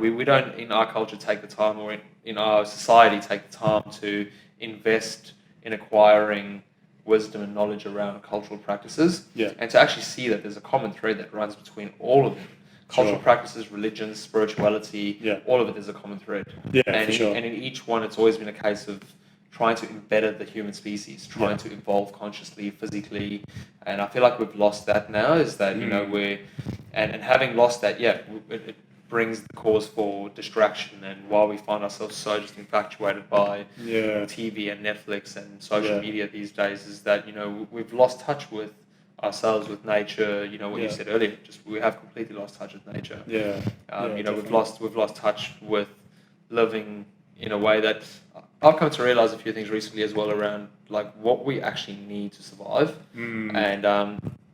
we don't in our culture take the time, or in our society take the time to invest in acquiring wisdom and knowledge around cultural practices, and to actually see that there's a common thread that runs between all of them. Cultural practices, religions, spirituality, all of it is a common thread. And in each one, it's always been a case of trying to embetter the human species, trying to evolve consciously, physically. And I feel like we've lost that now, is that, we're... And having lost that, it brings the cause for distraction. And while we find ourselves so just infatuated by TV and Netflix and social media these days, is that, we've lost touch with ourselves, with nature, what you said earlier, just we have completely lost touch with nature. We've lost touch with living in a way that I've come to realize a few things recently as well around like what we actually need to survive. And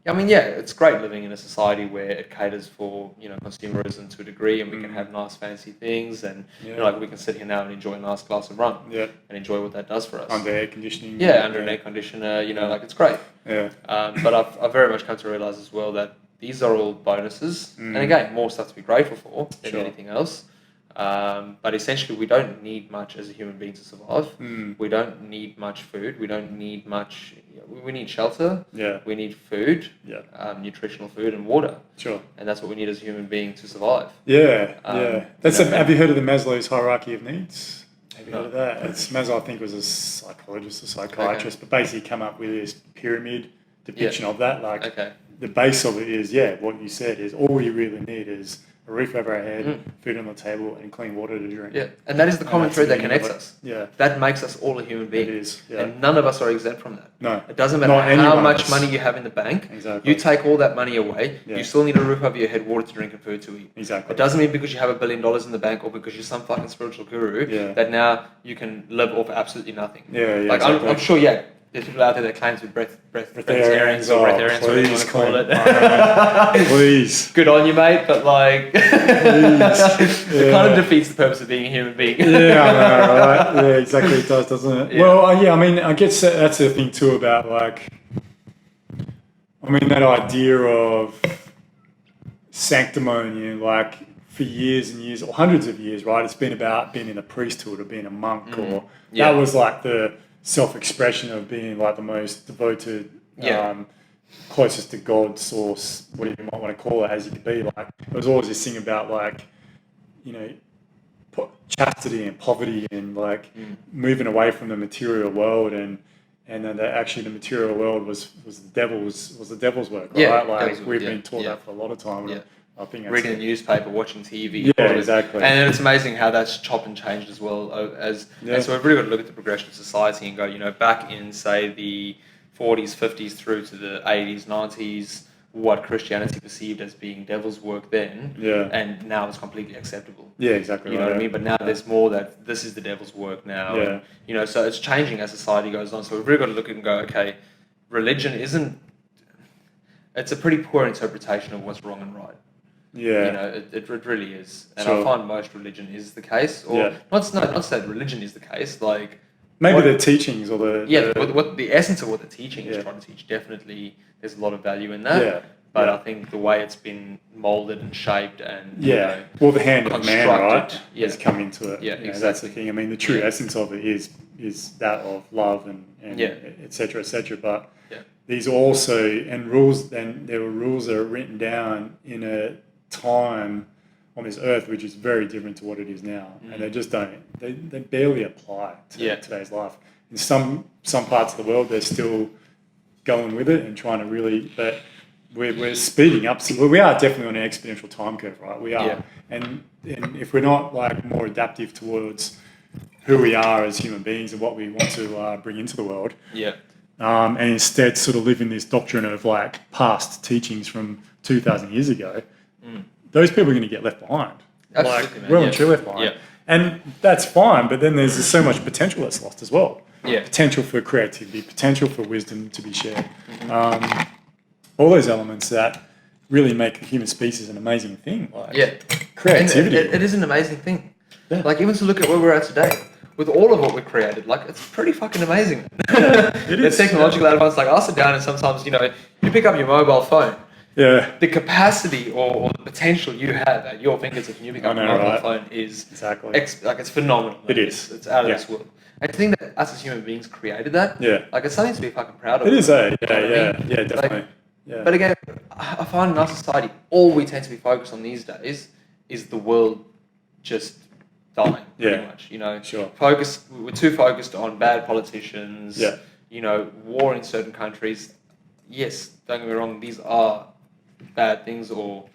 it's great living in a society where it caters for consumerism to a degree, and we can have nice fancy things, and we can sit here now and enjoy a nice glass of rum and enjoy what that does for us
under air conditioning.
Under an air conditioner, it's great. But I've very much come to realize as well that these are all bonuses, and again, more stuff to be grateful for than anything else. But essentially, we don't need much as a human being to survive.
Mm.
We don't need much food. We don't need much. We need shelter.
Yeah.
We need food.
Yeah.
Nutritional food and water.
Sure.
And that's what we need as a human being to survive.
Yeah. Yeah. That's
you know,
have you heard of the Maslow's hierarchy of needs? Have you
No.
heard of that? It's Maslow, I think, was a psychologist or psychiatrist, but basically come up with this pyramid depiction of that. Like
Okay.
the base of it is, what you said is all we really need is a roof over our head, food on the table, and clean water to drink.
Yeah, and that is the common
that's
thread
the
that
meaning of
connects
it.
us.
Yeah.
That makes us all a human being.
It is, yeah.
And none of us are exempt from that.
No.
It doesn't matter
Not any
how
one of
much
us.
money you have in the bank.
Exactly.
You take all that money away,
Yeah.
you still need a roof over your head, water to drink, and food to eat.
Exactly.
It doesn't mean because you have $1 billion in the bank or because you're some fucking spiritual guru that now you can live off absolutely nothing.
Yeah,
Like
exactly.
I'm sure, there's people out there that claim to be breatharians or breatharians, whatever you want to call it.
Please.
Good on you, mate, but like, it kind of defeats the purpose of being a human being.
Yeah, I know, right? Yeah, exactly. It does, doesn't it?
Yeah.
Well, I mean, I guess that's the thing too about like, that idea of sanctimony, like for years and years, or hundreds of years, right? It's been about being in a priesthood or being a monk, or that was like the self-expression of being like the most devoted, closest to God source, whatever you might want to call it, as you could be. Like, there was always this thing about like, chastity and poverty and like moving away from the material world, and then that actually the material world was the devil's work, right?
Yeah,
like we've been taught that for a lot of time.
Yeah.
I think that's
Reading the newspaper, watching TV.
Yeah, exactly.
And it's amazing how that's chopped and changed as well. And so we've really got to look at the progression of society and go, back in, say, the 40s, 50s through to the 80s, 90s, what Christianity perceived as being devil's work then, and now it's completely acceptable.
Yeah, exactly.
You know what I mean? But now there's more that this is the devil's work now.
Yeah.
And, so it's changing as society goes on. So we've really got to look at and go, okay, religion it's a pretty poor interpretation of what's wrong and right.
Yeah.
It really is. And
Sure.
I find most religion is the case. Or not to say that religion is the case, like...
Maybe the teachings or
what the essence of what the teaching is trying to teach, definitely there's a lot of value in that.
Yeah.
But I think the way it's been molded and shaped and
well, the hand of man, right,
Yeah.
has come into it.
Yeah,
That's the thing. The true essence of it is that of love and et cetera, et cetera. But these also and rules. Then there were rules that are written down in a time on this earth which is very different to what it is now, and they just don't. They barely apply to today's life. In some parts of the world, they're still going with it and trying to really, but we're speeding up. So we are definitely on an exponential time curve, right? We are, and if we're not like more adaptive towards who we are as human beings and what we want to bring into the world, and instead sort of live in this doctrine of like past teachings from 2,000 years ago, those people are going to get left behind.
Absolutely,
like, well and truly left behind.
Yeah.
And that's fine, but then there's so much potential that's lost as well.
Yeah.
Potential for creativity, potential for wisdom to be shared. All those elements that really make the human species an amazing thing. Like creativity.
And it is an amazing thing.
Yeah.
Like even to look at where we're at today, with all of what we've created, like it's pretty fucking amazing.
It is.
The technological advance, like I'll sit down and sometimes, you pick up your mobile phone.
Yeah.
The capacity or the potential you have at your fingertips when you pick up a mobile phone is
exactly
it's phenomenal. Like,
it is.
It's out of this world. And to think that us as human beings created that, like it's something to be fucking proud of.
It is,
Yeah,
definitely.
But again, I find in our society, all we tend to be focused on these days is the world just dying, pretty much.
Sure.
We're too focused on bad politicians. War in certain countries. Yes, don't get me wrong. These are bad things, or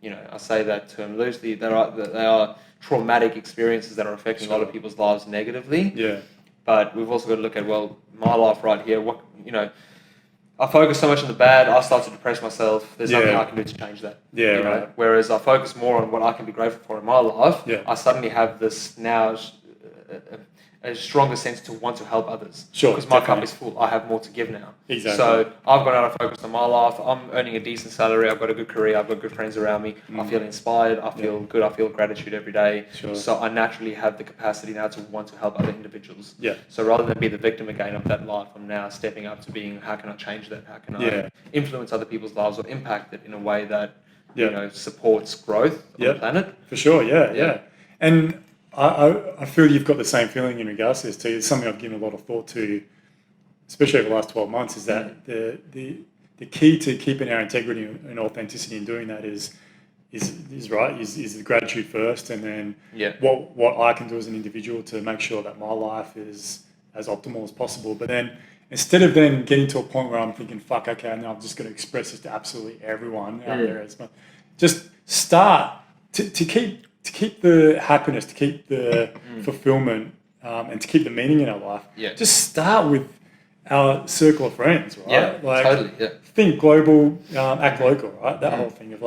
I say that term loosely. They are traumatic experiences that are affecting a lot of people's lives negatively.
Yeah.
But we've also got to look at my life right here. What I focus so much on the bad, I start to depress myself. There's nothing I can do to change that.
Yeah, right.
Whereas I focus more on what I can be grateful for in my life,
Yeah.
I suddenly have this now a stronger sense to want to help others.
Sure,
Because my cup
definitely.
is full. I have more to give now.
Exactly.
So I've gone out and focused on my life. I'm earning a decent salary. I've got a good career. I've got good friends around me. I feel inspired. I feel good. I feel gratitude every day.
Sure.
So I naturally have the capacity now to want to help other individuals.
Yeah.
So rather than be the victim again of that life, I'm now stepping up to being, how can I change that? How can I influence other people's lives or impact it in a way that supports growth on the planet?
For sure, yeah. And I feel you've got the same feeling in regards to this too. It's something I've given a lot of thought to, especially over the last 12 months, is that the key to keeping our integrity and authenticity in doing that is the gratitude first, and then what I can do as an individual to make sure that my life is as optimal as possible. But then instead of then getting to a point where I'm thinking, fuck, okay, now I'm just going to express this to absolutely everyone out there, just start to keep the happiness, to keep the fulfillment, and to keep the meaning in our life. Just start with our circle of friends, right?
Totally.
Think global, act local, right? That whole thing of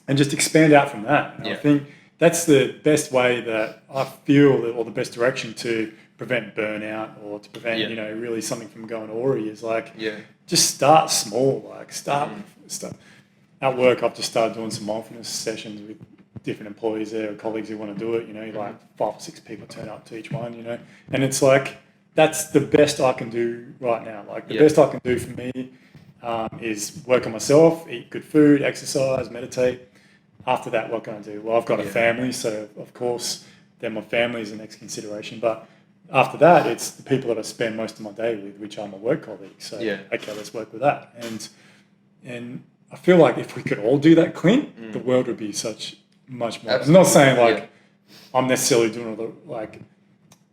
and just expand out from that. And I think that's the best way that I feel, or the best direction to prevent burnout, or to prevent really something from going awry, is just start small. Start at work. I've just started doing some mindfulness sessions with different employees there, or colleagues who want to do it. 5 or 6 people turn up to each one. And it's that's the best I can do right now. The best I can do for me is work on myself, eat good food, exercise, meditate. After that, what can I do? Well, I've got a family, so of course, then my family is the next consideration. But after that, it's the people that I spend most of my day with, which are my work colleagues. So, okay, let's work with that. And I feel like if we could all do that, Clint, the world would be much more. Absolutely. I'm not saying I'm necessarily doing it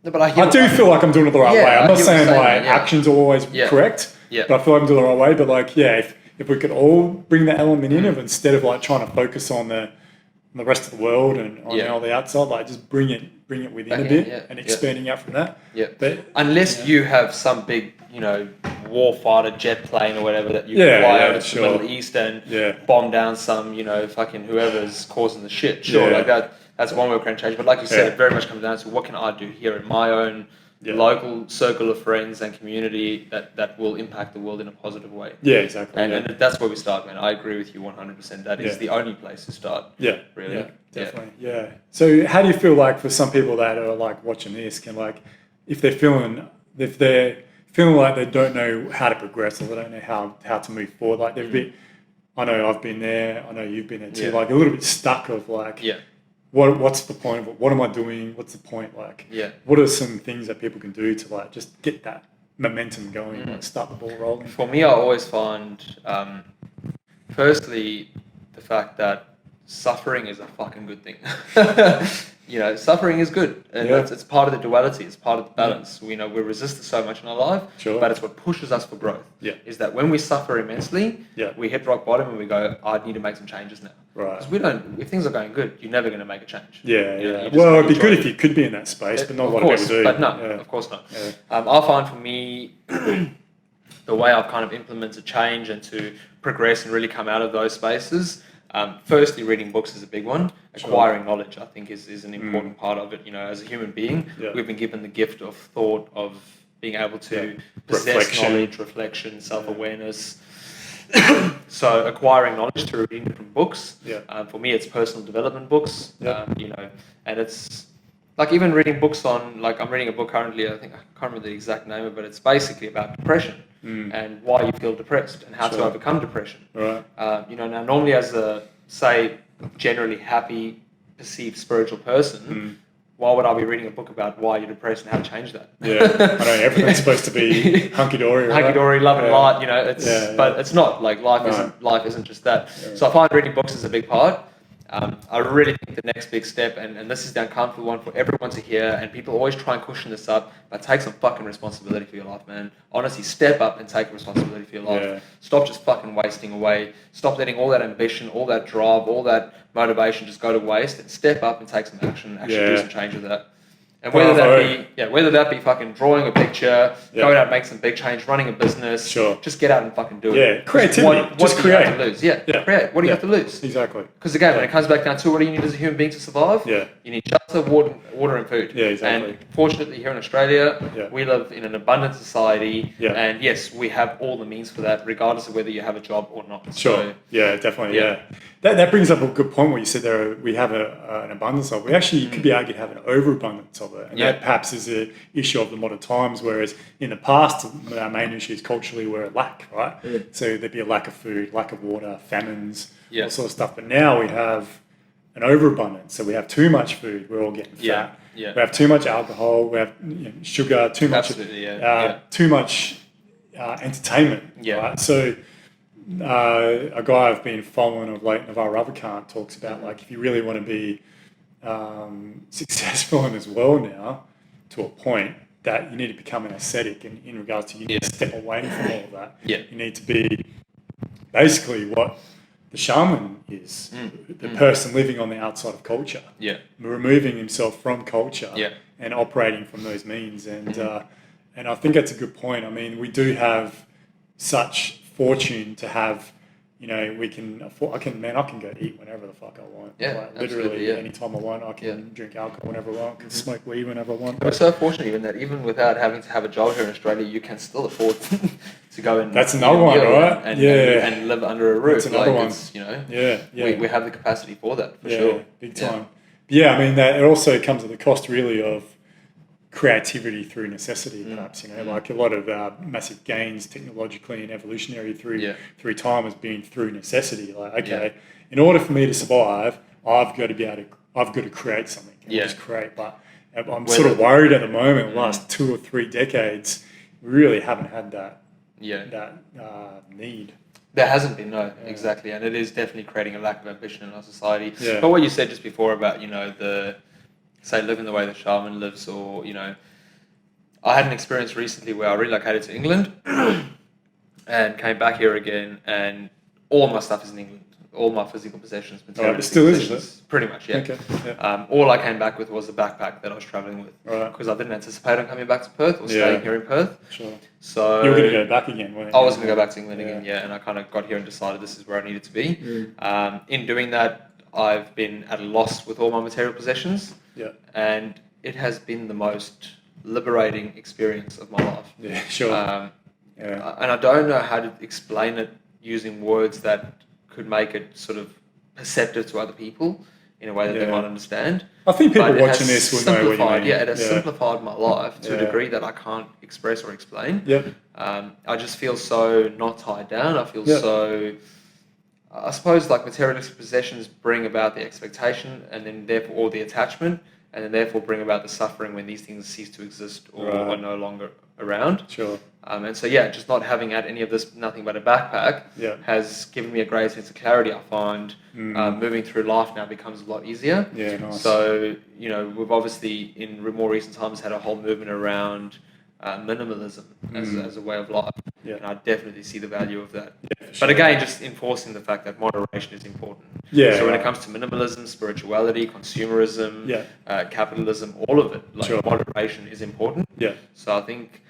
no, but I
do feel like I'm doing it the right way. I'm not saying actions are always correct, but I feel like I'm doing it the right way. But if we could all bring that element in, of instead of trying to focus on the rest of the world and on all the outside, just bring it within a bit and expanding out from that. But
unless you have some big, warfighter jet plane or whatever that you can fly over to the Middle East and bomb down some, fucking whoever's causing the shit. That's one way we can change. But like you said, it very much comes down to what can I do here in my own local circle of friends and community that will impact the world in a positive way.
Yeah, exactly.
And that's where we start, man. I agree with you 100%. That is the only place to start. Yeah, really.
Yeah, definitely. Yeah. So how do you feel for some people that are watching this, if they're feeling like they don't know how to progress, or they don't know how to move forward, I know I've been there, I know you've been there too, a little bit stuck of what's the point of it? What am I doing? What's the point? What are some things that people can do to just get that momentum going, start the ball rolling?
For me, I always find, firstly, the fact that suffering is a fucking good thing. Suffering is good, and it's part of the duality. It's part of the balance. We resist it so much in our life, but it's what pushes us for growth. Is that when we suffer immensely, we hit rock bottom and we go, I need to make some changes now.
Right.
Because if things are going good, you're never going to make a change.
Well, it'd be good if you could be in that space, but not a lot of people do.
But no, of course not. I find for me, the way I've kind of implemented change and to progress and really come out of those spaces, firstly, reading books is a big one. Acquiring knowledge, I think, is an important part of it. As a human being, we've been given the gift of thought, of being able to possess knowledge, reflection, self-awareness. So acquiring knowledge through reading different books. For me, it's personal development books. And it's even reading books on, I'm reading a book currently, I think, I can't remember the exact name of it, but it's basically about depression and why you feel depressed and how to overcome depression.
Right.
Now normally as a, say, generally happy, perceived spiritual person, why would I be reading a book about why you're depressed and how to change that?
I know everything's supposed to be hunky-dory, right?
Hunky-dory, love and light, but it's not. Life isn't just that. So I find reading books is a big part. I really think the next big step, and this is the uncomfortable one for everyone to hear, and people always try and cushion this up, but take some fucking responsibility for your life, man. Honestly, step up and take responsibility for your life. Stop just fucking wasting away. Stop letting all that ambition, all that drive, all that motivation just go to waste, and step up and take some action, do some change with that. And whether that be fucking drawing a picture, going out and make some big change, running a business, just get out and fucking do it.
Yeah, creativity.
What do you have to lose? Create. What do you have to lose?
Exactly.
Because again, when it comes back down to what do you need as a human being to survive? You need shelter, water and food.
Yeah, exactly.
And fortunately here in Australia, we live in an abundant society, and yes, we have all the means for that, regardless of whether you have a job or not.
So, definitely. That brings up a good point. What you said there, we have an abundance of. We actually could be argued have an overabundance of it, and that perhaps is an issue of the modern times. Whereas in the past, our main issues culturally were a lack, right? So there'd be a lack of food, lack of water, famines, all sort of stuff. But now we have an overabundance. So we have too much food, we're all getting fat.
Yeah. Yeah.
We have too much alcohol, we have sugar, too much,
Absolutely, yeah.
too much entertainment.
Yeah.
Right? So a guy I've been following of late, Navar Ravikant, talks about like if you really want to be successful in this world now, to a point that you need to become an ascetic in regards to you need to step away from all of that.
Yeah.
You need to be basically what the shaman is, the person living on the outside of culture, removing himself from culture and operating from those means. And I think that's a good point. I mean, we do have such fortune to have, we can afford, I can go eat whenever the fuck I want. Literally anytime I want, I can drink alcohol whenever I want, I can smoke weed whenever I want.
We're so fortunate even that even without having to have a job here in Australia, you can still afford to go and
that's another one, right?
And live under a roof.
That's another one.
We have the capacity for that, for sure.
Big time. I mean, that it also comes at the cost really of creativity through necessity, perhaps, like a lot of massive gains technologically and evolutionary through time has been through necessity. Like, in order for me to survive, I've got to create something and just create. But I'm sort of worried at the moment, the last 2 or 3 decades, we really haven't had that need.
There hasn't been, exactly. And it is definitely creating a lack of ambition in our society. But what you said just before about, say living the way the shaman lives, or I had an experience recently where I relocated to England and came back here again, and all my stuff is in England, all my physical possessions,
it still is it?
Pretty much, yeah.
Okay.
All I came back with was a backpack that I was traveling with, because I didn't anticipate on coming back to Perth or staying here in Perth.
Sure.
So
you were going to go back again, weren't you?
I was going to go back to England again, and I kind of got here and decided this is where I needed to be. In doing that, I've been at a loss with all my material possessions. And it has been the most liberating experience of my life.
Yeah, sure.
And I don't know how to explain it using words that could make it sort of perceptive to other people in a way that they might understand.
I think people watching this will know what you mean.
Yeah, it has simplified my life to a degree that I can't express or explain. I just feel so not tied down. I feel so... I suppose like materialistic possessions bring about the expectation and then therefore all the attachment, and then therefore bring about the suffering when these things cease to exist or are no longer around.
Sure.
And so just not having had any of this, nothing but a backpack, has given me a great sense of clarity. I find moving through life now becomes a lot easier.
Yeah, nice.
So, we've obviously in more recent times had a whole movement around minimalism as a way of life. And I definitely see the value of that. But again, just enforcing the fact that moderation is important. So when it comes to minimalism, spirituality, consumerism, capitalism, all of it, moderation is important. So I think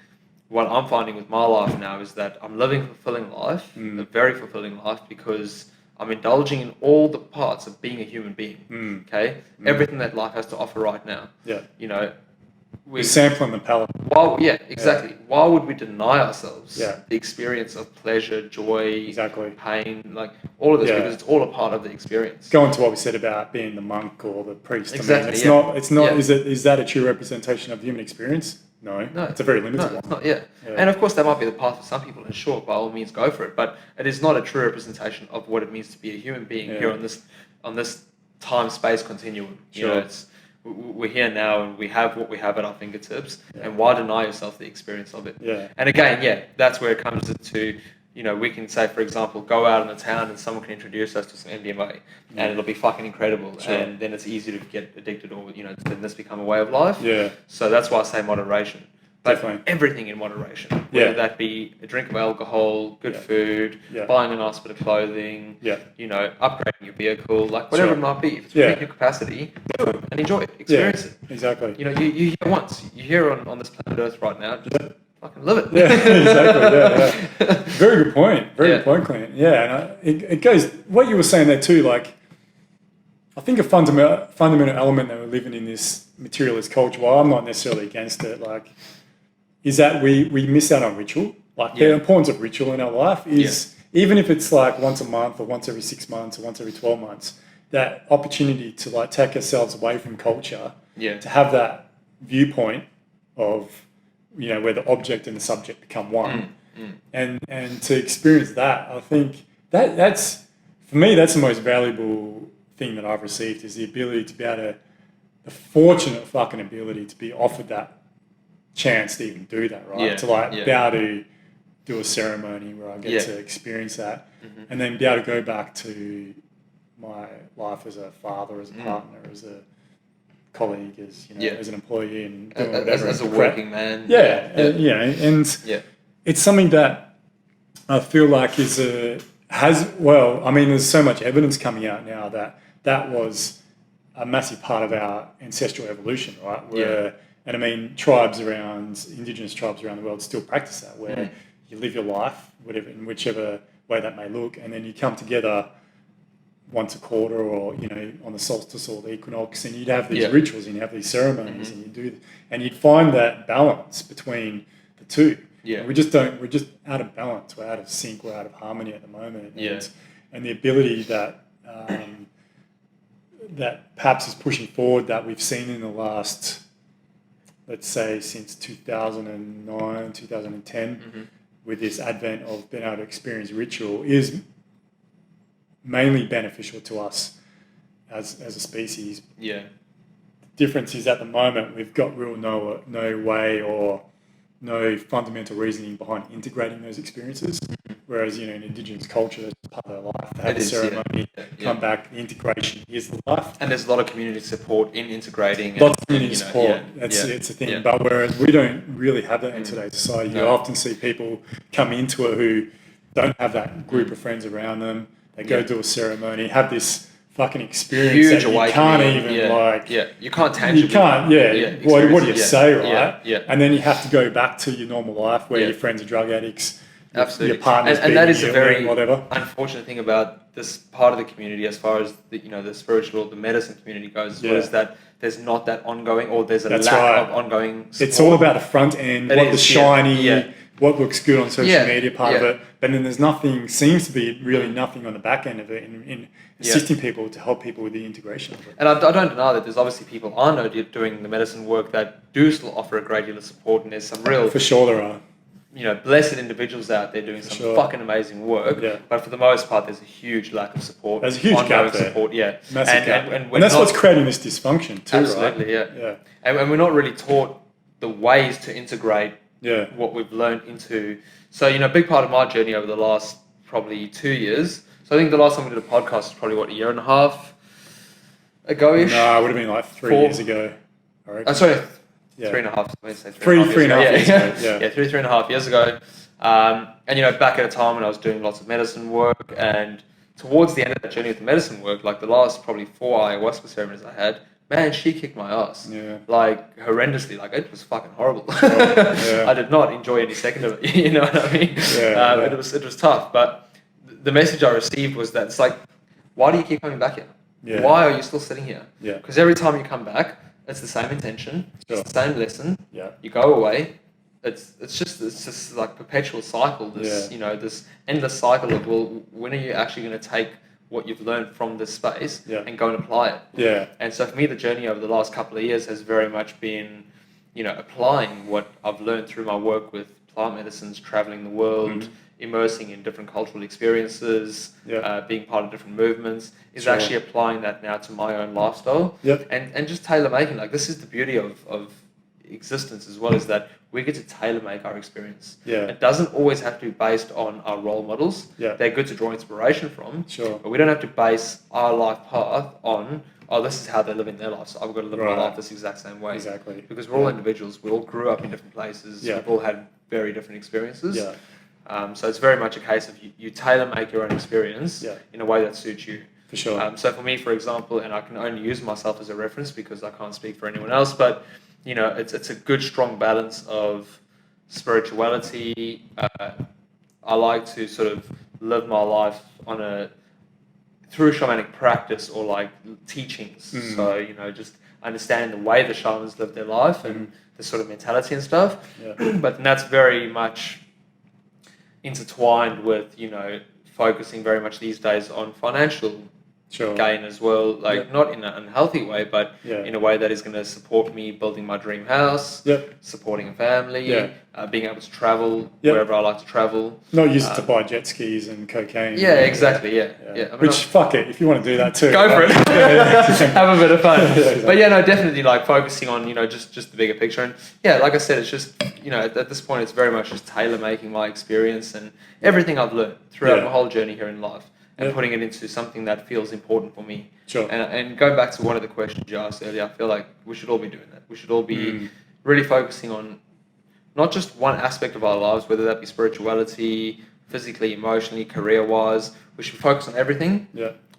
what I'm finding with my life now is that I'm living a fulfilling life, a very fulfilling life, because I'm indulging in all the parts of being a human being. Everything that life has to offer right now.
We're sampling the palate.
Exactly. Why would we deny ourselves the experience of pleasure, joy, pain, like all of this, because it's all a part of the experience.
Going to what we said about being the monk or the priest.
Exactly.
I mean, it's not. Is that a true representation of the human experience? No. It's a very limited one.
It's not. And of course, that might be the path for some people, and sure, by all means, go for it. But it is not a true representation of what it means to be a human being here on this time-space continuum. We're here now and we have what we have at our fingertips, and why deny yourself the experience of it? And again, that's where it comes to, we can say, for example, go out in the town and someone can introduce us to some MDMA and it'll be fucking incredible. And then it's easy to get addicted, or, then this become a way of life. So that's why I say moderation. But everything in moderation, whether that be a drink of alcohol, good food, buying a nice bit of clothing, upgrading your vehicle, like whatever it might be. If it's within your capacity, do it and enjoy it, experience it.
Exactly.
You hear once, you're here on this planet Earth right now, just fucking live it.
Exactly. Very good point. Very good point, Clint. And it goes, what you were saying there too, like, I think a fundamental element that we're living in this materialist culture, while I'm not necessarily against it, like, is that we miss out on ritual. Like the importance of ritual in our life is, even if it's like once a month or once every 6 months or once every 12 months, that opportunity to like take ourselves away from culture, to have that viewpoint of, where the object and the subject become one, and to experience that, I think that's, for me, that's the most valuable thing that I've received is the ability to be able to, the fortunate fucking ability to be offered that chance to even do that, right? To be able to do a ceremony where I get to experience that, and then be able to go back to my life as a father, as a partner, as a colleague, as as an employee, and doing whatever
as a working man.
And it's something that I feel like there's so much evidence coming out now that was a massive part of our ancestral evolution, right? And I mean, indigenous tribes around the world still practice that, where you live your life, in whichever way that may look, and then you come together once a quarter, or on the solstice or the equinox, and you'd have these rituals, and you have these ceremonies, and you'd find that balance between the two. And we're just out of balance. We're out of sync. We're out of harmony at the moment. And the ability that that perhaps is pushing forward, that we've seen in the last, let's say, since 2009, 2010, with this advent of being able to experience ritual, is mainly beneficial to us as a species. The difference is, at the moment, we've got no way or no fundamental reasoning behind integrating those experiences. Whereas, in Indigenous culture, that's part of their life. They have a ceremony, come back, the integration is the life.
And there's a lot of community support in integrating.
Lots of community support. It's a thing. But whereas we don't really have that in today's society, you often see people come into it who don't have that group of friends around them. They go do a ceremony, have this fucking experience
huge
that you can't even
you can't tangibly.
You can't, what do you say, right? And then you have to go back to your normal life where your friends are drug addicts,
absolutely,
your partner's
and that is a very
whatever.
Unfortunate thing about this part of the community, as far as the spiritual, the medicine community goes, is that there's not that ongoing, or there's a lack of ongoing support.
It's all about the front end, the shiny, what looks good on social media part of it, but then there's seems to be really nothing on the back end of it in assisting people to help people with the integration of it.
And I don't deny that there's obviously people I know doing the medicine work that do still offer a great deal of support, and there's some real...
For sure there are.
Blessed individuals out there doing some fucking amazing work, but for the most part, there's a huge lack of support.
There's a huge gap there.
Support,
massive gap. And that's what's creating this dysfunction too,
absolutely,
right?
And we're not really taught the ways to integrate what we've learned into. So, a big part of my journey over the last probably 2 years. So I think the last time we did a podcast was probably, a year and a half ago-ish?
No, it would have been like 3 years ago, I reckon.
Sorry. 3.5. Let me say
3.5 years ago.
Yeah, 3.5 years ago. And back at a time when I was doing lots of medicine work, and towards the end of that journey with the medicine work, like the last probably 4 ayahuasca ceremonies I had, man, she kicked my ass. Like horrendously. Like, it was fucking horrible. I did not enjoy any second of it. You know what I mean? It was tough. But the message I received was that it's like, why do you keep coming back here? Why are you still sitting here? Because every time you come back, it's the same intention, it's the same lesson. You go away. It's just like perpetual cycle. This endless cycle of, well, when are you actually going to take what you've learned from this space and go and apply it? And so for me, the journey over the last couple of years has very much been, applying what I've learned through my work with plant medicines, traveling the world, immersing in different cultural experiences, being part of different movements, is actually applying that now to my own lifestyle. And just tailor making. Like, this is the beauty of existence as well, is that we get to tailor make our experience. It doesn't always have to be based on our role models. They're good to draw inspiration from. But we don't have to base our life path on, this is how they're living their life, so I've got to live my life this exact same way. Because we're all individuals. We all grew up in different places. We've all had very different experiences. So it's very much a case of you tailor make your own experience in a way that suits you.
For sure.
So for me, for example, and I can only use myself as a reference because I can't speak for anyone else, but it's a good strong balance of spirituality. I like to sort of live my life through shamanic practice or like teachings. So just understand the way the shamans live their life and the sort of mentality and stuff. But that's very much intertwined with focusing very much these days on financial gain as well. Like not in an unhealthy way, but in a way that is going to support me building my dream house, supporting a family, being able to travel wherever I like to travel.
Not use it to buy jet skis and cocaine.
Yeah, exactly. Yeah. I mean,
Which, fuck it, if you want to do that too.
Go for it. Have a bit of fun.
Exactly.
But yeah, no, definitely like focusing on, just the bigger picture. And yeah, like I said, it's just, at this point, it's very much just tailor making my experience and everything I've learned throughout my whole journey here in life and putting it into something that feels important for me.
Sure.
And going back to one of the questions you asked earlier, I feel like we should all be doing that. We should all be really focusing on not just one aspect of our lives, whether that be spirituality, physically, emotionally, career-wise. We should focus on everything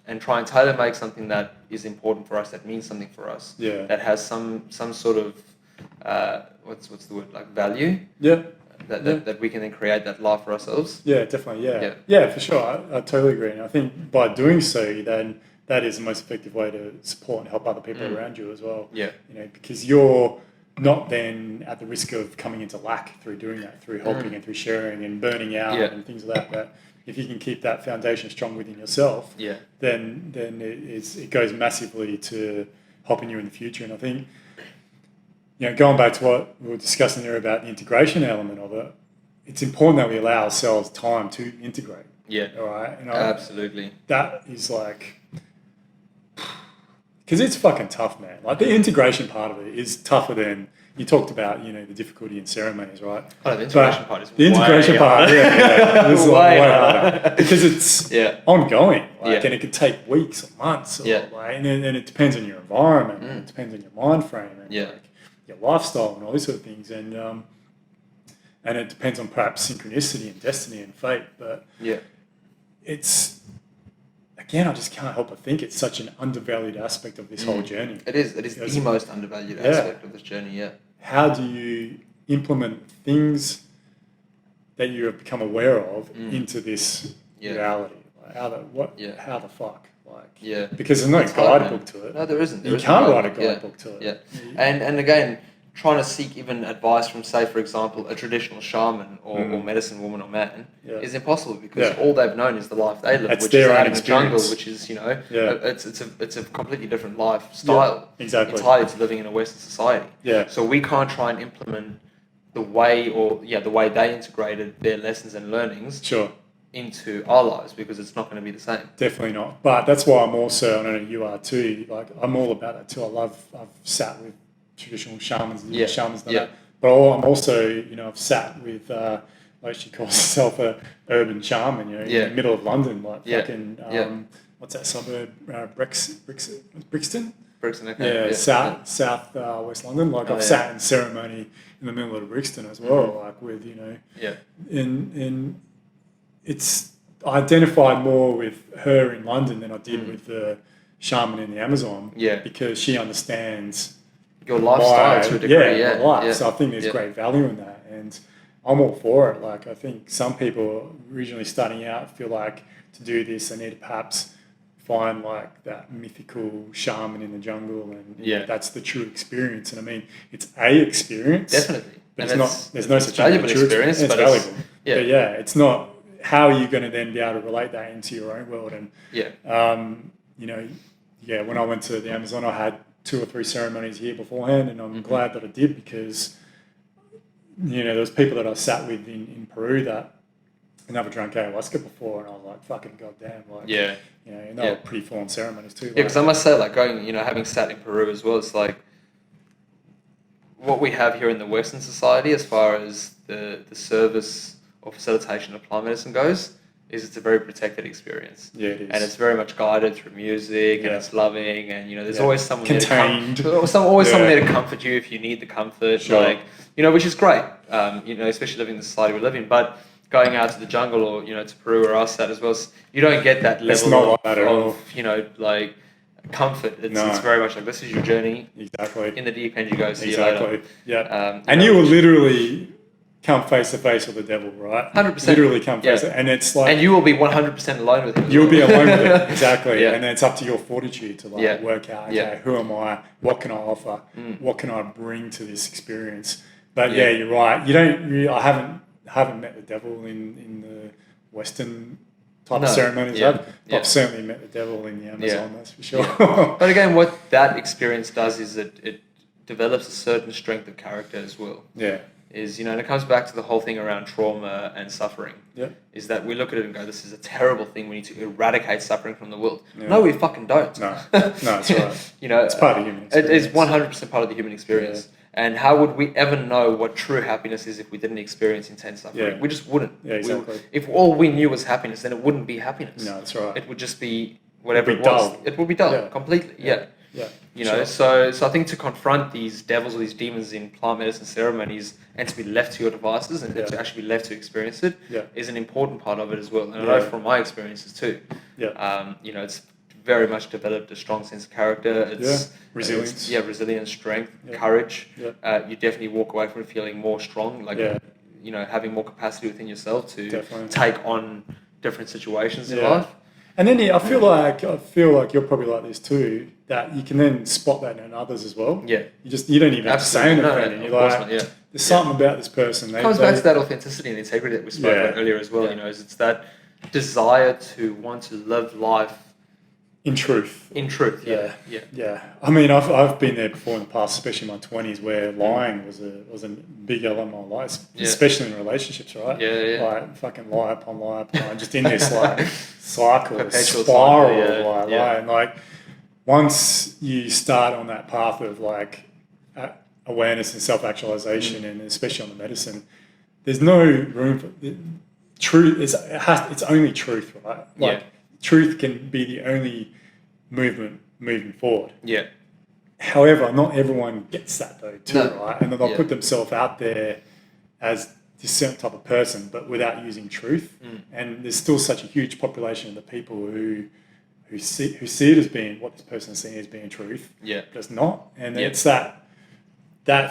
and try and tailor make something that is important for us, that means something for us, that has some sort of what's the word, like value. That we can then create that life for ourselves.
Yeah, definitely. Yeah, for sure. I totally agree. And I think by doing so, then that is the most effective way to support and help other people around you as well. Yeah. Because you're not then at the risk of coming into lack through doing that, through helping and through sharing and burning out and things like that. But if you can keep that foundation strong within yourself, then it goes massively to helping you in the future. And I think, going back to what we were discussing there about the integration element of it, it's important that we allow ourselves time to integrate.
Yeah.
All right. And
absolutely.
That is like, because it's fucking tough, man. Like the integration part of it is tougher than you talked about. The difficulty in ceremonies, right?
Oh, the integration part is
the integration part. This is way harder because it's ongoing. And it could take weeks or months. Or and it depends on your environment. And it depends on your mind frame. And your lifestyle and all these sort of things, and it depends on perhaps synchronicity and destiny and fate. But it's again, I just can't help but think it's such an undervalued aspect of this whole journey.
It is the most undervalued aspect of this journey. Yeah.
How do you implement things that you have become aware of into this reality? Like how the fuck? Because there's no guidebook to it.
No, there isn't.
You can't write a guidebook to it.
Yeah. And again, trying to seek even advice from, say, for example, a traditional shaman or medicine woman or man is impossible because all they've known is the life they live, which is out in the jungle, which is, it's a completely different lifestyle entirely to living in a Western society. Yeah. So we can't try and implement the way they integrated their lessons and learnings into our lives because it's not going to be the same. Definitely not.
But that's why I'm also, I know you are too, like I'm all about that too. I've sat with traditional shamans and shamans and that. But I'm also, I've sat with, like she calls herself a urban shaman, in the middle of London, like fucking, what's that suburb? Brixton? Brixton, okay. South West London. Like I've sat in ceremony in the middle of Brixton as well, like with, and I identified more with her in London than I did with the shaman in the Amazon. Yeah. Because she understands
your lifestyle to a degree.
My life. So I think there's great value in that. And I'm all for it. Like I think some people originally starting out feel like to do this they need to perhaps find like that mythical shaman in the jungle and that's the true experience. And I mean it's a experience.
Definitely.
But there's no such thing as a true experience. It's valuable. But it's not. How are you going to then be able to relate that into your own world? And when I went to the Amazon, I had 2 or 3 ceremonies here beforehand, and I'm glad that I did because there was people that I sat with in Peru that never drank ayahuasca before, and I was like, fucking goddamn, like and they were pretty full on ceremonies too.
Yeah, because I must say, like going, having sat in Peru as well, it's like what we have here in the Western society as far as the service or facilitation of plant medicine goes, is it's a very protected experience. Yeah, it is. And it's very much guided through music and it's loving and, there's always someone
contained.
Someone there to comfort you if you need the comfort, which is great, especially living in the society we live in. But going out to the jungle or, to Peru or us as well, you don't get that level of comfort. It's very much like, this is your journey. Exactly. In the deep end you go, see you later.
Yeah. And you will literally come face to face with the devil, right?
100%.
Literally come face to face. And it's like...
And you will be 100% alone with him.
You'll be alone with it, exactly. And then it's up to your fortuditude to work out, okay, who am I? What can I offer? What can I bring to this experience? But you're right. I haven't met the devil in the Western type
No,
of ceremonies
yeah,
have.
yeah.
I've certainly met the devil in the Amazon, that's for sure.
Yeah. But again, what that experience does is it develops a certain strength of character as well.
Yeah.
Is, and it comes back to the whole thing around trauma and suffering.
Yeah.
Is that we look at it and go, this is a terrible thing. We need to eradicate suffering from the world.
Yeah.
No, we fucking don't.
No, that's right. It's part of the human experience.
It is 100% part of the human experience. Yeah. And how would we ever know what true happiness is if we didn't experience intense suffering?
Yeah.
We just wouldn't.
Yeah, exactly.
If all we knew was happiness, then it wouldn't be happiness.
No, that's right.
It would just be whatever
it was.
It would be dull, completely. Yeah. So I think to confront these devils or these demons in plant medicine ceremonies and to be left to your devices and to actually be left to experience it is an important part of it as well. And I know from my experiences too, it's very much developed a strong sense of character. It's
resilience.
Resilience, strength, courage.
Yeah.
You definitely walk away from it feeling more strong, having more capacity within yourself to take on different situations in life.
And then I feel like you're probably like this too, that you can then spot that in others as well.
Yeah.
You don't even have to say anything. You're like, there's something about this person.
It comes back to that authenticity and integrity that we spoke about earlier as well. It's that desire to want to live life
in truth. Yeah. I mean, I've been there before in the past, especially in my 20s, where lying was a big element of my life, especially in relationships, right? Like fucking lie upon lie, just in this like cycle,
perpetual
spiral
cycle,
of lying. Like once you start on that path of like awareness and self-actualization, and especially on the medicine, there's no room for truth. It's only truth, right? Like truth can be the only movement moving forward.
Yeah.
However, not everyone gets that though, too, right? And then they'll put
Yeah.
themselves out there as this certain type of person, but without using truth. And there's still such a huge population of the people who see it as being what this person is seeing as being truth, but it's not. And it's that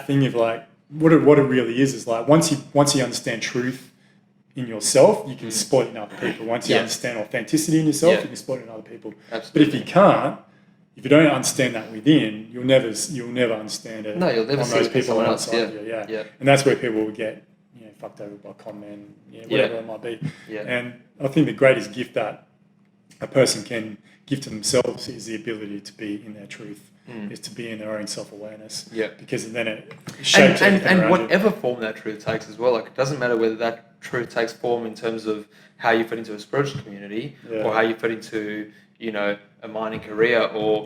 thing of like what it really is like once you understand truth in yourself, you can spot it in other people. Once you understand authenticity in yourself, you can spot it in other people.
Absolutely.
But if you can't, if you don't understand that within, you'll never understand it.
No, you'll never
on
see
those
it in
people
someone else.
outside you. Yeah. And that's where people will get fucked over by con men, whatever it might be.
Yeah.
And I think the greatest gift that a person can give to themselves is the ability to be in their truth, is to be in their own self-awareness.
Yeah.
Because then it shapes everything
and
around
whatever form that truth takes as well. Like it doesn't matter whether that truth takes form in terms of how you fit into a spiritual community or how you fit into a mining career or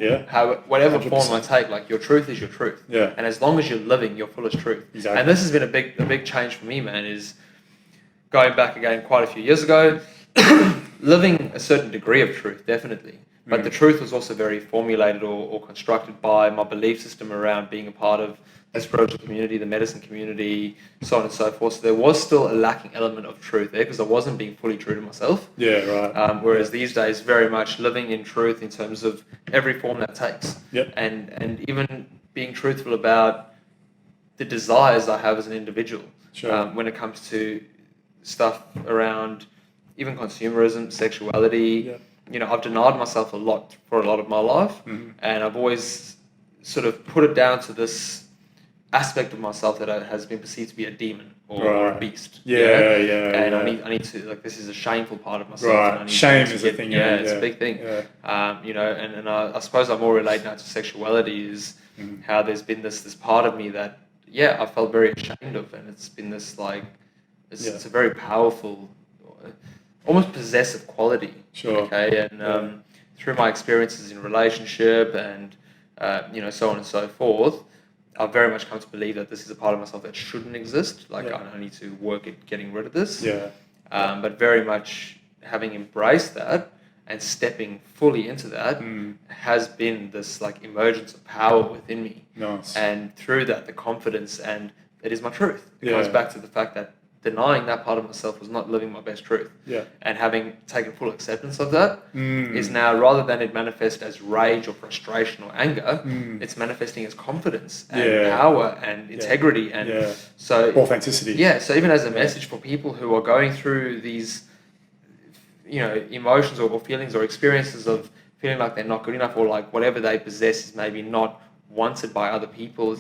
whatever
100%.
form it might take. Like your truth is your truth.
Yeah.
And as long as you're living your fullest truth.
Exactly.
And this has been a big change for me, man. Is going back again quite a few years ago, living a certain degree of truth, definitely. But the truth was also very formulated or constructed by my belief system around being a part of the spiritual community, the medicine community, so on and so forth. So there was still a lacking element of truth there because I wasn't being fully true to myself.
Yeah, right.
Whereas these days, very much living in truth in terms of every form that takes.
Yep.
And even being truthful about the desires I have as an individual.
Sure.
When it comes to stuff around even consumerism, sexuality.
Yep.
I've denied myself a lot for a lot of my life, and I've always sort of put it down to this aspect of myself that has been perceived to be a demon or a beast. And I need to this is a shameful part of myself.
Right,
and I need
shame
to
is a thing.
It's a big thing. And I suppose I more relate now to sexuality is how there's been this part of me that I felt very ashamed of, and it's been this it's a very powerful, almost possessive quality.
Sure.
Okay, and through my experiences in relationship and so on and so forth, I've very much come to believe that this is a part of myself that shouldn't exist. I need to work at getting rid of this. But very much having embraced that and stepping fully into that has been this emergence of power within me.
Nice.
And through that, the confidence, and it is my truth. It comes back to the fact that denying that part of myself was not living my best truth. And having taken full acceptance of that is now, rather than it manifest as rage or frustration or anger, it's manifesting as confidence and power and integrity and so
authenticity.
So even as a message for people who are going through these emotions or feelings or experiences of feeling like they're not good enough or whatever they possess is maybe not wanted by other people,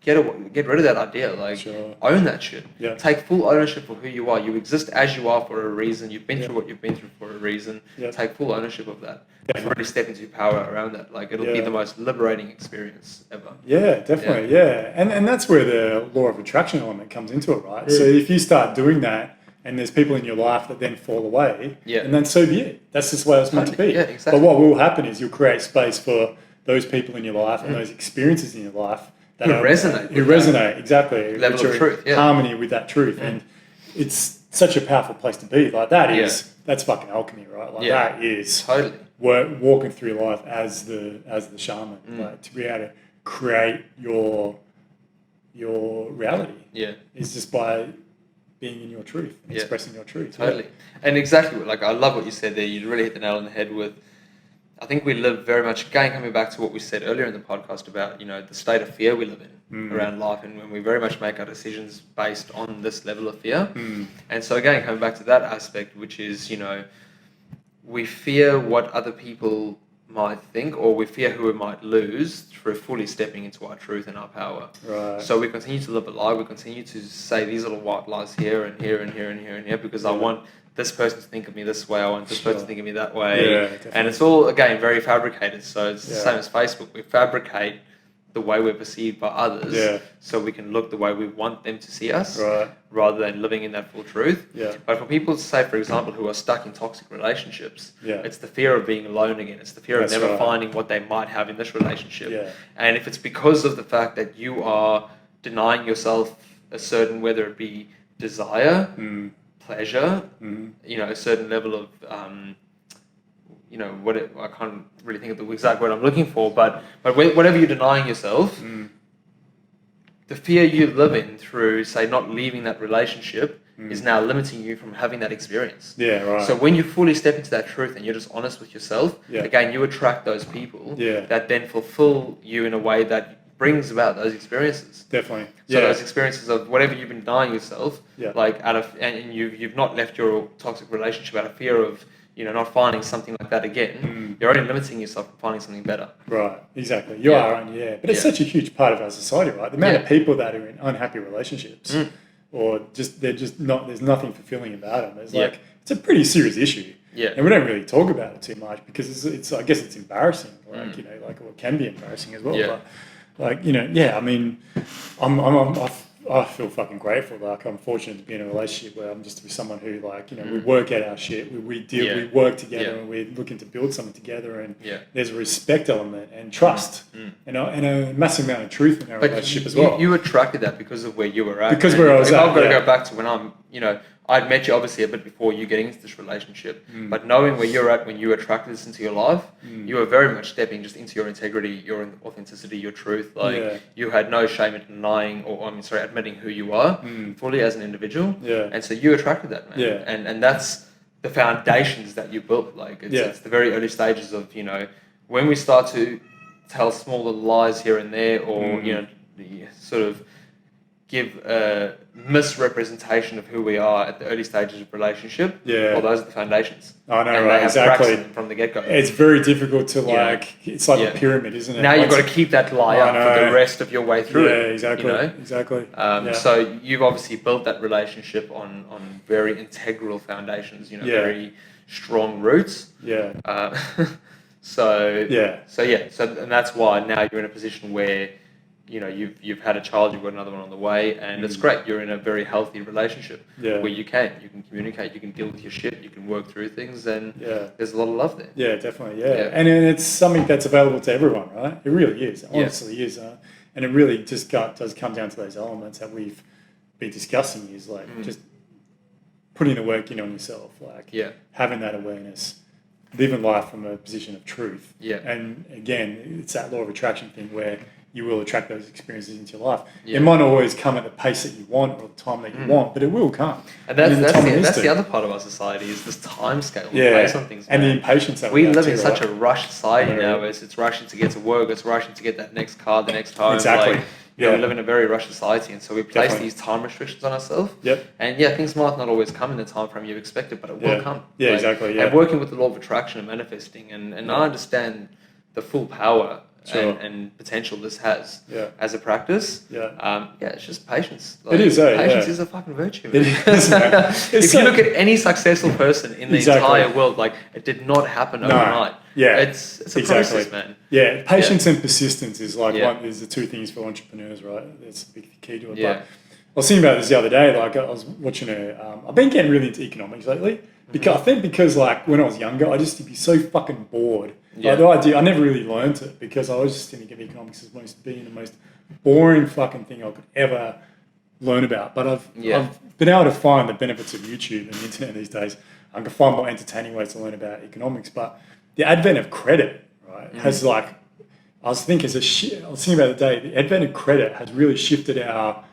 get rid of that idea. Like,
Sure.
own that shit.
Yeah.
Take full ownership of who you are. You exist as you are for a reason. You've been
Yeah.
through what you've been through for a reason.
Yeah.
Take full ownership of that. And
Definitely.
really step into your power around that. Like, it'll be
Yeah.
the most liberating experience ever.
Yeah, definitely. Yeah. And that's where the law of attraction element comes into it, right? So if you start doing that and there's people in your life that then fall away, and then so be it. That's just the way it's meant to be.
Yeah, exactly.
But what will happen is you'll create space for those people in your life and those experiences in your life that
Who resonate
Who
with
resonate, exactly.
level
which
of
are
truth,
in harmony with that truth. And it's such a powerful place to be. Like that is, that's fucking alchemy, right? Like that is
totally
walking through life as the shaman, like to be able to create your reality.
Yeah.
Is just by being in your truth, expressing your truth.
Totally. And exactly, like, I love what you said there. You really hit the nail on the head with, I think we live very much, again, coming back to what we said earlier in the podcast about, the state of fear we live in around life, and when we very much make our decisions based on this level of fear. And so again, coming back to that aspect, which is, we fear what other people might think, or we fear who we might lose through fully stepping into our truth and our power.
Right.
So we continue to live a lie. We continue to say these little white lies here and here and here and here and here because I want this person to think of me this way, I want this person to think of me that way.
Yeah, definitely.
And it's all, again, very fabricated. So it's the same as Facebook. We fabricate the way we're perceived by others so we can look the way we want them to see us rather than living in that full truth. But for people, say, for example, who are stuck in toxic relationships, it's the fear of being alone again. It's the fear of never finding what they might have in this relationship. And if it's because of the fact that you are denying yourself a certain, whether it be desire, pleasure, a certain level of, I can't really think of the exact word I'm looking for, but whatever you're denying yourself, the fear you live in through, say, not leaving that relationship is now limiting you from having that experience.
Yeah, right.
So when you fully step into that truth and you're just honest with yourself, again, you attract those people that then fulfill you in a way that brings about those experiences.
Definitely.
So those experiences of whatever you've been denying yourself, like and you've not left your toxic relationship out of fear of not finding something like that again. You're only limiting yourself from finding something better. Right.
Exactly. You are, but it's such a huge part of our society, right? The amount of people that are in unhappy relationships, or they're just not. There's nothing fulfilling about them. It's like it's a pretty serious issue. And we don't really talk about it too much because it's I guess it's embarrassing. Like or it can be embarrassing as well. But, I mean, I feel fucking grateful. Like, I'm fortunate to be in a relationship where I'm just with someone who, we work out our shit, we work together, and we're looking to build something together, and there's a respect element and trust, and a massive amount of truth in our relationship as well.
You attracted that because of where you were at.
Because where I was at,
I've got to go back to when I'm, I'd met you obviously a bit before you getting into this relationship, but knowing where you're at when you attracted this into your life, you were very much stepping just into your integrity, your authenticity, your truth. Like you had no shame in denying, admitting who you are fully as an individual. And so you attracted that, man. And that's the foundations that you built. Like it's the very early stages of, when we start to tell small little lies here and there, or sort of give a misrepresentation of who we are at the early stages of relationship. Well, those are the foundations.
I know,
and
right? Exactly.
From the get-go.
It's very difficult to it's like a pyramid, isn't it?
Now you've got to keep that lie up for the rest of your way through it.
Exactly. Exactly.
So you've obviously built that relationship on very integral foundations. Very strong roots. So and that's why now you're in a position where you've had a child, you've got another one on the way, and it's great. You're in a very healthy relationship where you can communicate, you can deal with your shit, you can work through things, and there's a lot of love there.
Yeah, definitely. And it's something that's available to everyone, right? It really is. It honestly is. And it really just does come down to those elements that we've been discussing, is like just putting the work in on yourself, like having that awareness, living life from a position of truth. And again, it's that law of attraction thing where you will attract those experiences into your life. It might not always come at the pace that you want or the time that you want, but it will come.
And that's the other part of our society, is this time scale we place on things.
And the impatience that
we live in such a rush society now. It's rushing to get to work, it's rushing to get that next car, the next home.
Exactly.
We live in a very rushed society, and so we place these time restrictions on ourselves. And things might not always come in the time frame you expected, but it will come.
Exactly.
And working with the law of attraction and manifesting, and I understand the full power and potential this has as a practice. It's just patience.
It is.
Patience is a fucking virtue. Man.
It is, man.
If you look at any successful person in the entire world, like it did not happen overnight. It's a process, man.
Patience and persistence is like is the two things for entrepreneurs, right? That's a big key to it. But I was thinking about this the other day. Like I was watching I've been getting really into economics lately because like when I was younger, I just used to be so fucking bored. Like the idea, I never really learned it because I was just thinking of economics as being the most boring fucking thing I could ever learn about. But I've been able to find the benefits of YouTube and the internet these days. I can find more entertaining ways to learn about economics. But the advent of credit, right, has like, I was thinking about the day, the advent of credit has really shifted our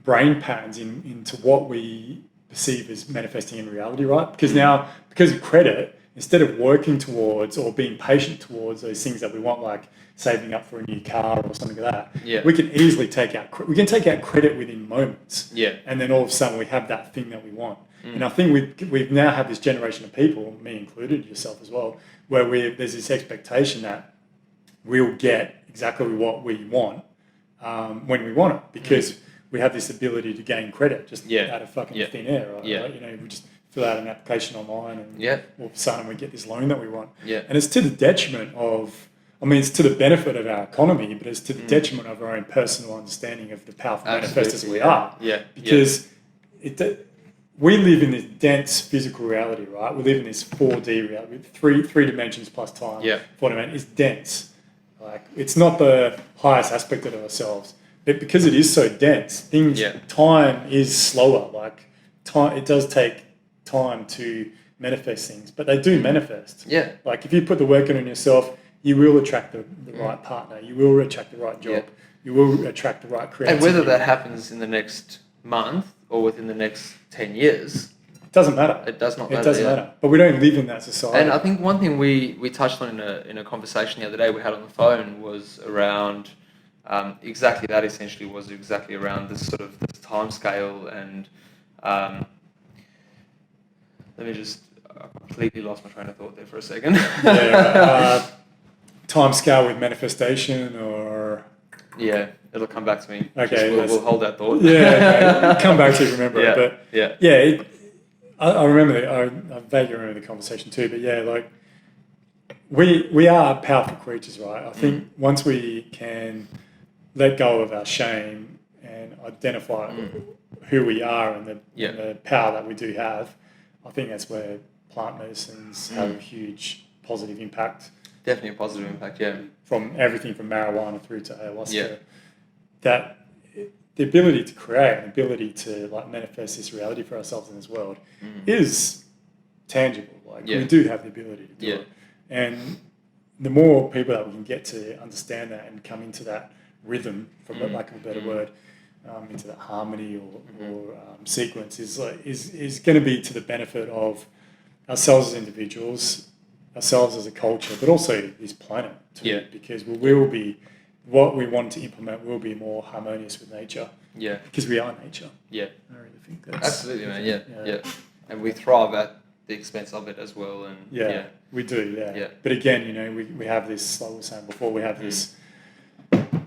brain patterns into what we perceive as manifesting in reality, right? Because now, because of credit, instead of working towards or being patient towards those things that we want, like saving up for a new car or something like that, we can easily take out credit within moments. And then all of a sudden we have that thing that we want. And I think we've now had this generation of people, me included, yourself as well, where there's this expectation that we'll get exactly what we want when we want it, because we have this ability to gain credit just out of fucking thin air, right? We just fill out an application online and all of a sudden we get this loan that we want. And it's to the detriment of, it's to the benefit of our economy, but it's to the detriment of our own personal understanding of the powerful manifestors we are. Because we live in this dense physical reality, right? We live in this 4D reality, with three dimensions plus time. 4 dimensions. It's dense. Like, it's not the highest aspect of ourselves. But because it is so dense, time is slower. Like, time, it does take time to manifest things, but they do manifest. Like, if you put the work in on yourself, you will attract the right partner. You will attract the right job. You will attract the right creativity.
And whether that happens in the next month or within the next 10 years,
it doesn't matter.
It does not matter.
It doesn't matter. But we don't live in that society.
And I think one thing we touched on in a conversation the other day we had on the phone was around exactly that. Essentially, was exactly around this sort of this time scale and. Let me just. I completely lost my train of thought there for a second.
Time scale with manifestation, or
it'll come back to me.
Okay,
we'll hold that thought.
Come back to you, remember it. But I remember. I vaguely remember the conversation too. But like we are powerful creatures, right? I think once we can let go of our shame and identify who we are and the power that we do have, I think that's where plant medicines have a huge positive impact.
Definitely a positive impact,
From everything from marijuana through to ayahuasca. That the ability to create, the ability to like manifest this reality for ourselves in this world is tangible. Like we do have the ability to do it. And the more people that we can get to understand that and come into that rhythm, for lack of a better word, into that harmony or sequence is going to be to the benefit of ourselves as individuals, ourselves as a culture, but also this planet too, because we will be, what we want to implement will be more harmonious with nature. Because we are nature. I really think that's...
Absolutely, man, And we thrive at the expense of it as well. And
we do, But again, we have this, like we were saying before, we have this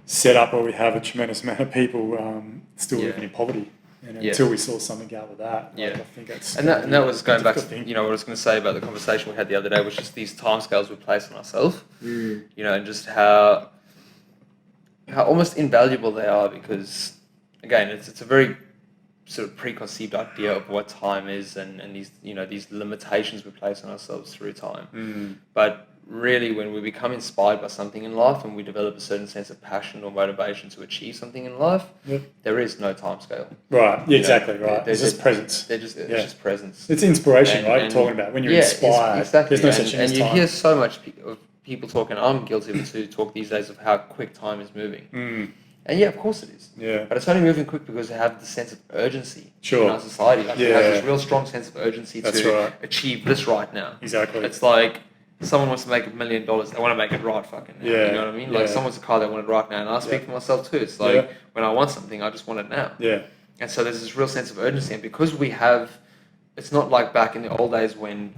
setup where we have a tremendous amount of people still living in poverty. And until we saw something out of that, I think that's...
And that was going back to, what I was going to say about the conversation we had the other day, was just these timescales we place on ourselves, and just how almost invaluable they are, because, again, it's a very sort of preconceived idea of what time is and these, these limitations we place on ourselves through time. But really, when we become inspired by something in life and we develop a certain sense of passion or motivation to achieve something in life, there is no time scale.
Right, exactly, right. It's just presence.
It's just presence.
It's inspiration, right? You're talking about when you're inspired.
Exactly.
There's no such thing as time.
And you hear so much of people talking, I'm guilty of it too, talk these days of how quick time is moving. And of course it is. But it's only moving quick because we have the sense of urgency in our society. Like we have this real strong sense of urgency to achieve this right now.
Exactly.
It's like someone wants to make $1 million, they want to make it right fucking now. You know what I mean? Like someone's a car they want it right now. And I speak for myself too. It's like when I want something, I just want it now. And so there's this real sense of urgency. And because we have, it's not like back in the old days when,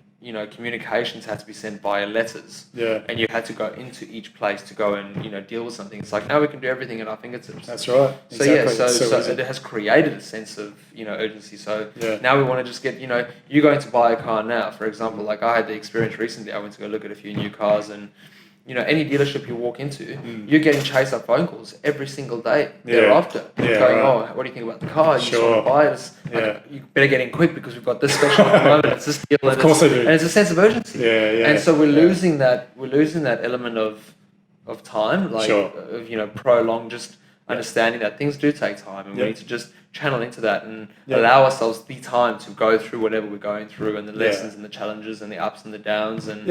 communications had to be sent via letters.
Yeah.
And you had to go into each place to go and, deal with something. It's like now we can do everything at our fingertips.
That's right.
So
Exactly.
so it has created a sense of, urgency. So
Yeah.
now we want to just get, you're going to buy a car now, for example, like I had the experience recently, I went to go look at a few new cars and, any dealership you walk into, you're getting chased up phone calls every single day thereafter.
Yeah,
going,
right.
oh, what do you think about the car? You just
Sure.
want to buy it. It's like, you better get in quick because we've got this special at the moment. It's this deal.
Of course I do.
And it's a sense of urgency.
Yeah.
And so we're losing that element of time, like
Sure.
of prolonged just understanding that things do take time, and we need to just channel into that and
Yeah.
allow ourselves the time to go through whatever we're going through, and the lessons and the challenges and the ups and the downs, and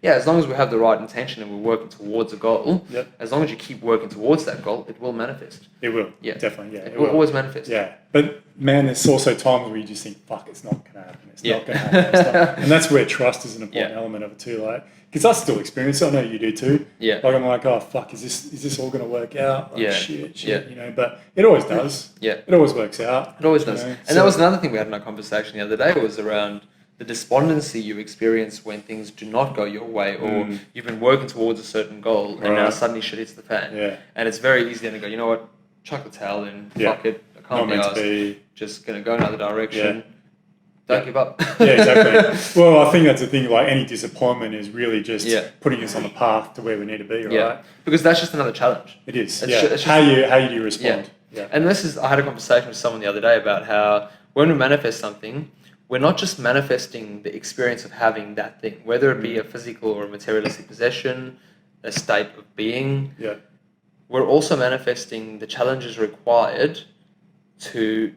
as long as we have the right intention and we're working towards a goal, as long as you keep working towards that goal, it will manifest.
It will. Definitely.
It will always manifest.
But man, there's also times where you just think, fuck, it's not going to happen. It's not going to happen. And that's where trust is an important element of it too. Like, because I still experience it. I know you do too.
Yeah.
Like, I'm like, oh, fuck, is this all going to work out? Like, shit,
Yeah.
But it always does.
Yeah.
It always works out.
It always does. And that was another thing we had in our conversation the other day, was around the despondency you experience when things do not go your way, or you've been working towards a certain goal and now suddenly shit hits the fan.
Yeah.
And it's very easy to go, you know what, chuck the towel in, fuck it, I can't be arsed, just going to go another direction. Don't give up.
Exactly. Well, I think that's the thing, like any disappointment is really just putting us on the path to where we need to be, right?
Yeah. Because that's just another challenge.
It is.
It's
how do you respond?
Yeah. And I had a conversation with someone the other day about how when we manifest something, we're not just manifesting the experience of having that thing, whether it be a physical or a materialistic possession, a state of being.
Yeah.
We're also manifesting the challenges required to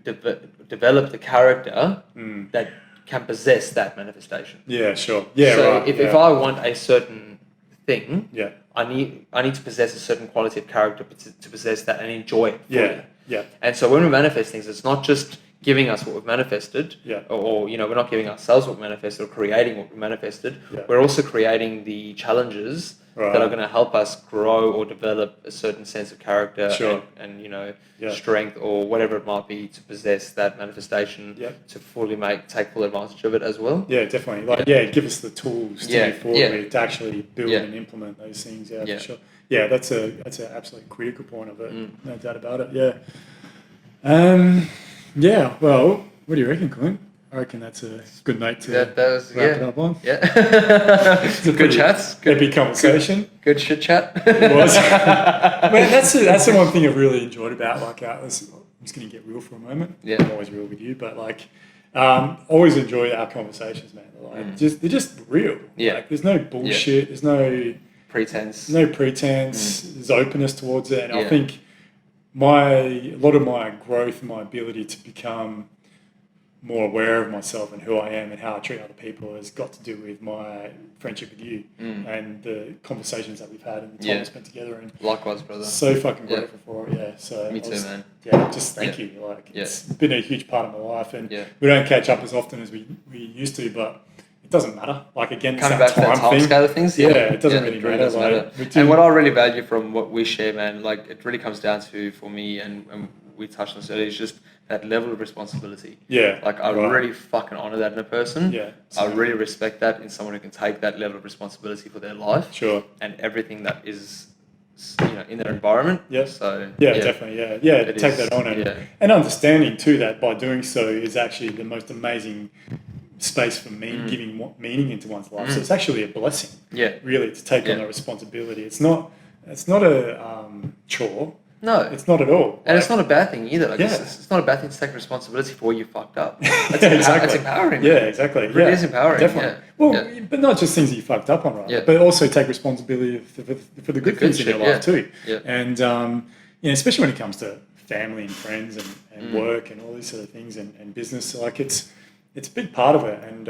develop the character that can possess that manifestation.
Yeah, sure. Yeah,
so
right.
if I want a certain thing,
yeah,
I need to possess a certain quality of character to possess that and enjoy it fully.
Yeah.
And so when we manifest things, it's not just giving us what we've manifested, or we're not giving ourselves what we manifested or creating what we manifested.
Yeah.
We're also creating the challenges that are going to help us grow or develop a certain sense of character and strength or whatever it might be to possess that manifestation to fully take full advantage of it as well.
Yeah, definitely. Give us the tools to move forward with, to actually build and implement those things. Yeah, for sure. Yeah, that's an absolutely critical point of it. No doubt about it. Yeah. Well, what do you reckon, Clint? I reckon that's a good note to wrap it up on.
Yeah. Good chats. Good
epic conversation.
Good shit chat.
It was. Man, that's the one thing I've really enjoyed about I'm just going to get real for a moment.
Yeah.
I'm always real with you, but always enjoy our conversations, man. They're just real.
Yeah.
There's no bullshit. There's no
pretense.
There's openness towards it, and I think a lot of my growth, my ability to become more aware of myself and who I am and how I treat other people has got to do with my friendship with you and the conversations that we've had and the time we spent together. And
likewise, brother.
So fucking grateful for it. Yeah. So
me too, man.
Yeah. Just thank you. It's been a huge part of my life, and we don't catch up as often as we used to, but it doesn't matter. Again, it's
coming back to that time scale of things.
It doesn't really matter.
And what I really value from what we share, man, it really comes down to, for me, and we touched on this earlier, is just that level of responsibility.
Yeah.
I really fucking honor that in a person.
Yeah.
I really respect that in someone who can take that level of responsibility for their life.
Sure.
And everything that is, in their environment.
Yeah.
So.
Definitely. Yeah. Take that on, and understanding too that by doing so is actually the most amazing space for me, giving meaning into one's life. So it's actually a blessing.
Yeah.
Really, to take on that responsibility. It's not a chore.
No.
It's not at all.
And it's not a bad thing either. It's not a bad thing to take responsibility for where you fucked up. That's
exactly.
It's empowering.
Yeah, exactly.
It really is empowering.
Definitely. Well, but not just things that you fucked up on, right?
Yeah.
But also take responsibility for the good things in your life too.
Yeah.
And, especially when it comes to family and friends and work and all these sort of things and business, it's a big part of it. And,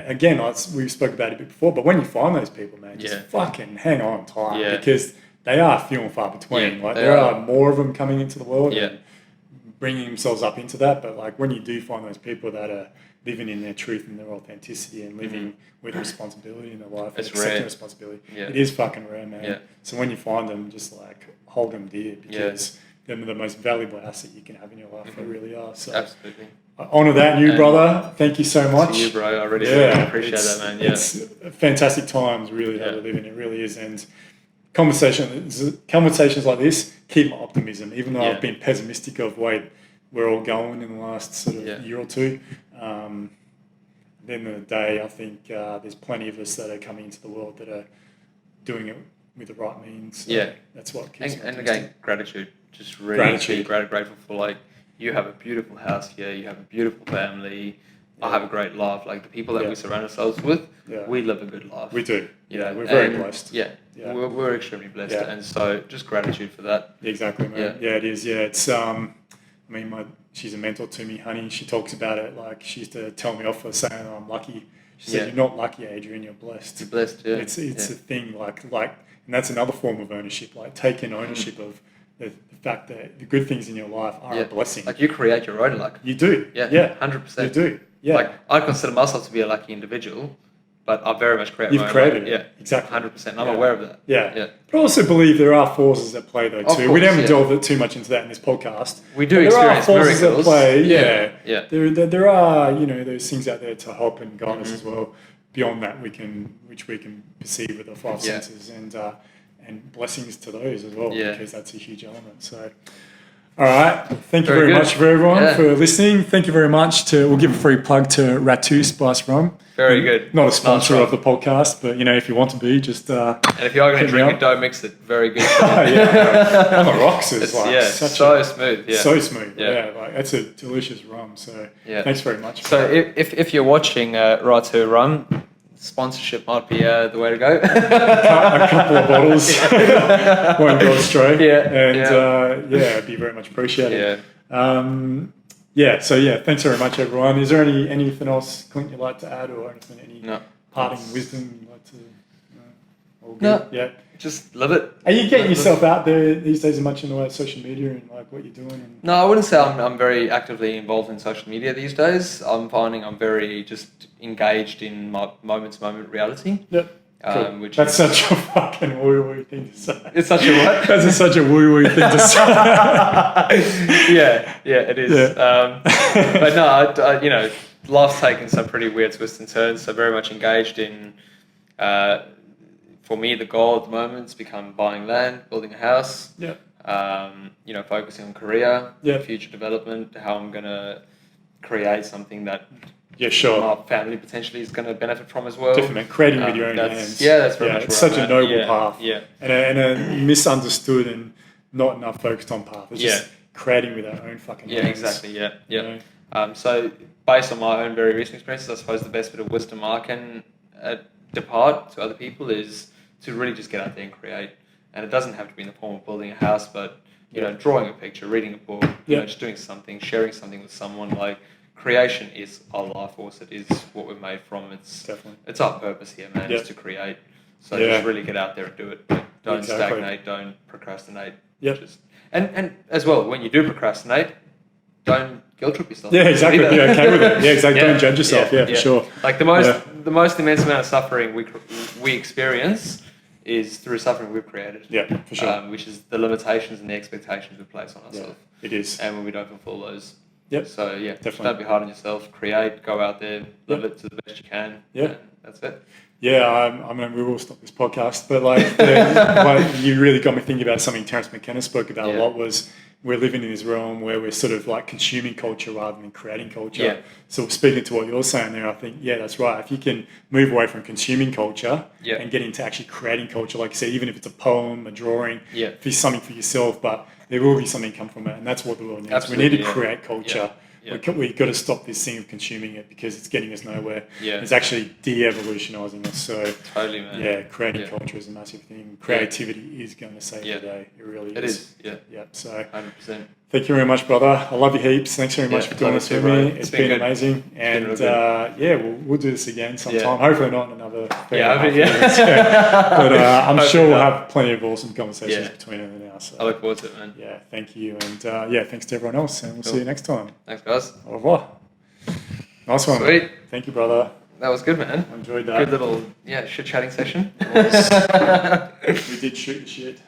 again, we spoke about it a bit before, but when you find those people, man, just fucking hang on tight because they are few and far between. There are more of them coming into the world and bringing themselves up into that. But when you do find those people that are living in their truth and their authenticity and living with responsibility in their life and accepting responsibility, it is fucking rare, man. Yeah. So when you find them, just hold them dear because they're the most valuable asset you can have in your life. They really are. So
Absolutely.
I honour that, you brother. Thank you so much.
To you, bro. I really appreciate that, man. Yeah.
It's fantastic times, really, that we live in. It really is. And conversations like this keep my optimism, even though I've been pessimistic of where we're all going in the last sort of year or two. At the end of the day, I think there's plenty of us that are coming into the world that are doing it with the right means. So that's what keeps me
And
optimistic.
again, gratitude. Just really be grateful for, like, you have a beautiful house here, you have a beautiful family, I have a great life. Like, the people that we surround ourselves with, we live a good life.
We do.
You know,
we're very blessed.
We're extremely blessed. And so just gratitude for that.
Exactly, man. Yeah, it is. Yeah, it's, I mean, she's a mentor to me, honey. She talks about it like she used to tell me off for saying I'm lucky. She said, "You're not lucky, Adrian. You're blessed."
You're blessed. Yeah.
It's a thing like, and that's another form of ownership. Like taking ownership of the fact that the good things in your life are a blessing.
Like, you create your own luck.
You do.
Yeah. 100%.
You do. Yeah.
Like, I consider myself to be a lucky individual, but I very much create my own
You've created
luck.
it. Exactly.
100%. I'm aware of that.
Yeah. But I also believe there are forces at play though too. We haven't delved too much into that in this podcast.
We do experience miracles.
There are forces at play.
Yeah.
There are, those things out there to help and guide us as well. Beyond that, which we can perceive with the five senses, and blessings to those as well, because that's a huge element. So, all right, thank you very much for everyone for listening. Thank you very much we'll give a free plug to Ratu Spice Rum.
Very good.
Not a sponsor of the podcast, but if you want to be, just
and if you are going to drink it, don't mix it. Very good.
On the rocks is
so smooth. Yeah,
so smooth. Like that's a delicious rum. So thanks very much.
So if you're watching Ratu Rum, sponsorship might be the way to go.
A couple of bottles won't go astray. It'd be very much appreciated. So thanks very much, everyone. Is there anything else, Clint, you'd like to add, or anything, any parting wisdom you'd like to? All good?
No.
Yeah.
Just live it.
Are you getting yourself out there these days much in the way of social media and like what you're doing? And...
No, I wouldn't say I'm very actively involved in social media these days. I'm finding I'm very just engaged in my moment-to-moment reality.
Yep. Cool.
Which
that's such a fucking woo-woo thing to say.
It's such a what?
That's such a woo-woo thing to say.
Yeah, it is.
Yeah.
But no, life's taken some pretty weird twists and turns. So very much engaged in. For me, the goal at the moment is buying land, building a house.
Yeah.
Focusing on career,
yeah.
future development, how I'm gonna create something that
my
family potentially is going to benefit from as well.
Definitely, creating with your own hands.
Yeah, that's very much
it's such a noble path.
Yeah.
And a misunderstood and not enough focused on path. It's just creating with our own fucking hands.
Yeah, exactly. Yeah. So based on my own very recent experiences, I suppose the best bit of wisdom I can depart to other people is to really just get out there and create. And it doesn't have to be in the form of building a house, but drawing a picture, reading a book, just doing something, sharing something with someone. Like, creation is our life force. It is what we're made from. It's our purpose here, man. Is to create. So just really get out there and do it. Don't stagnate. Don't procrastinate. And as well, when you do procrastinate, don't guilt trip yourself.
Yeah, exactly. Be okay with it. Yeah, exactly. Don't judge yourself. Yeah, for sure.
Like the most immense amount of suffering we experience is through suffering we've created.
Yeah, for sure.
Which is the limitations and the expectations we place on ourselves.
Yeah, it is.
And when we don't fulfill those.
Yep.
So
definitely.
Don't be hard on yourself. Create. Go out there. Live it to the best you can.
Yeah.
That's it.
Yeah, I mean, we will stop this podcast, but you really got me thinking about something Terence McKenna spoke about a lot. Was we're living in this realm where we're sort of like consuming culture rather than creating culture. Yeah. So speaking to what you're saying there, I think, that's right. If you can move away from consuming culture and get into actually creating culture, like you said, even if it's a poem, a drawing, if it's something for yourself, but there will be something come from it, and that's what the world needs.
Absolutely,
we need to create culture. We've got to stop this thing of consuming it because it's getting us nowhere. It's actually de-evolutionising us. So
totally, man.
Yeah, creating culture is a massive thing. Creativity is going to save the day. It really is.
It is. Yeah.
So
100%.
Thank you very much, brother. I love you heaps. Thanks very much for doing this with me. It's been amazing. And we'll do this again sometime. Hopefully not in another 3.5 years. But I'm sure we'll have plenty of awesome conversations between them and now. So
I look forward to it, man.
Yeah, thank you. And thanks to everyone else. And we'll see you next time.
Thanks, guys.
Au revoir. Nice one.
Sweet.
Thank you, brother.
That was good, man.
I enjoyed that.
Good little shit chatting session.
We did shoot the shit.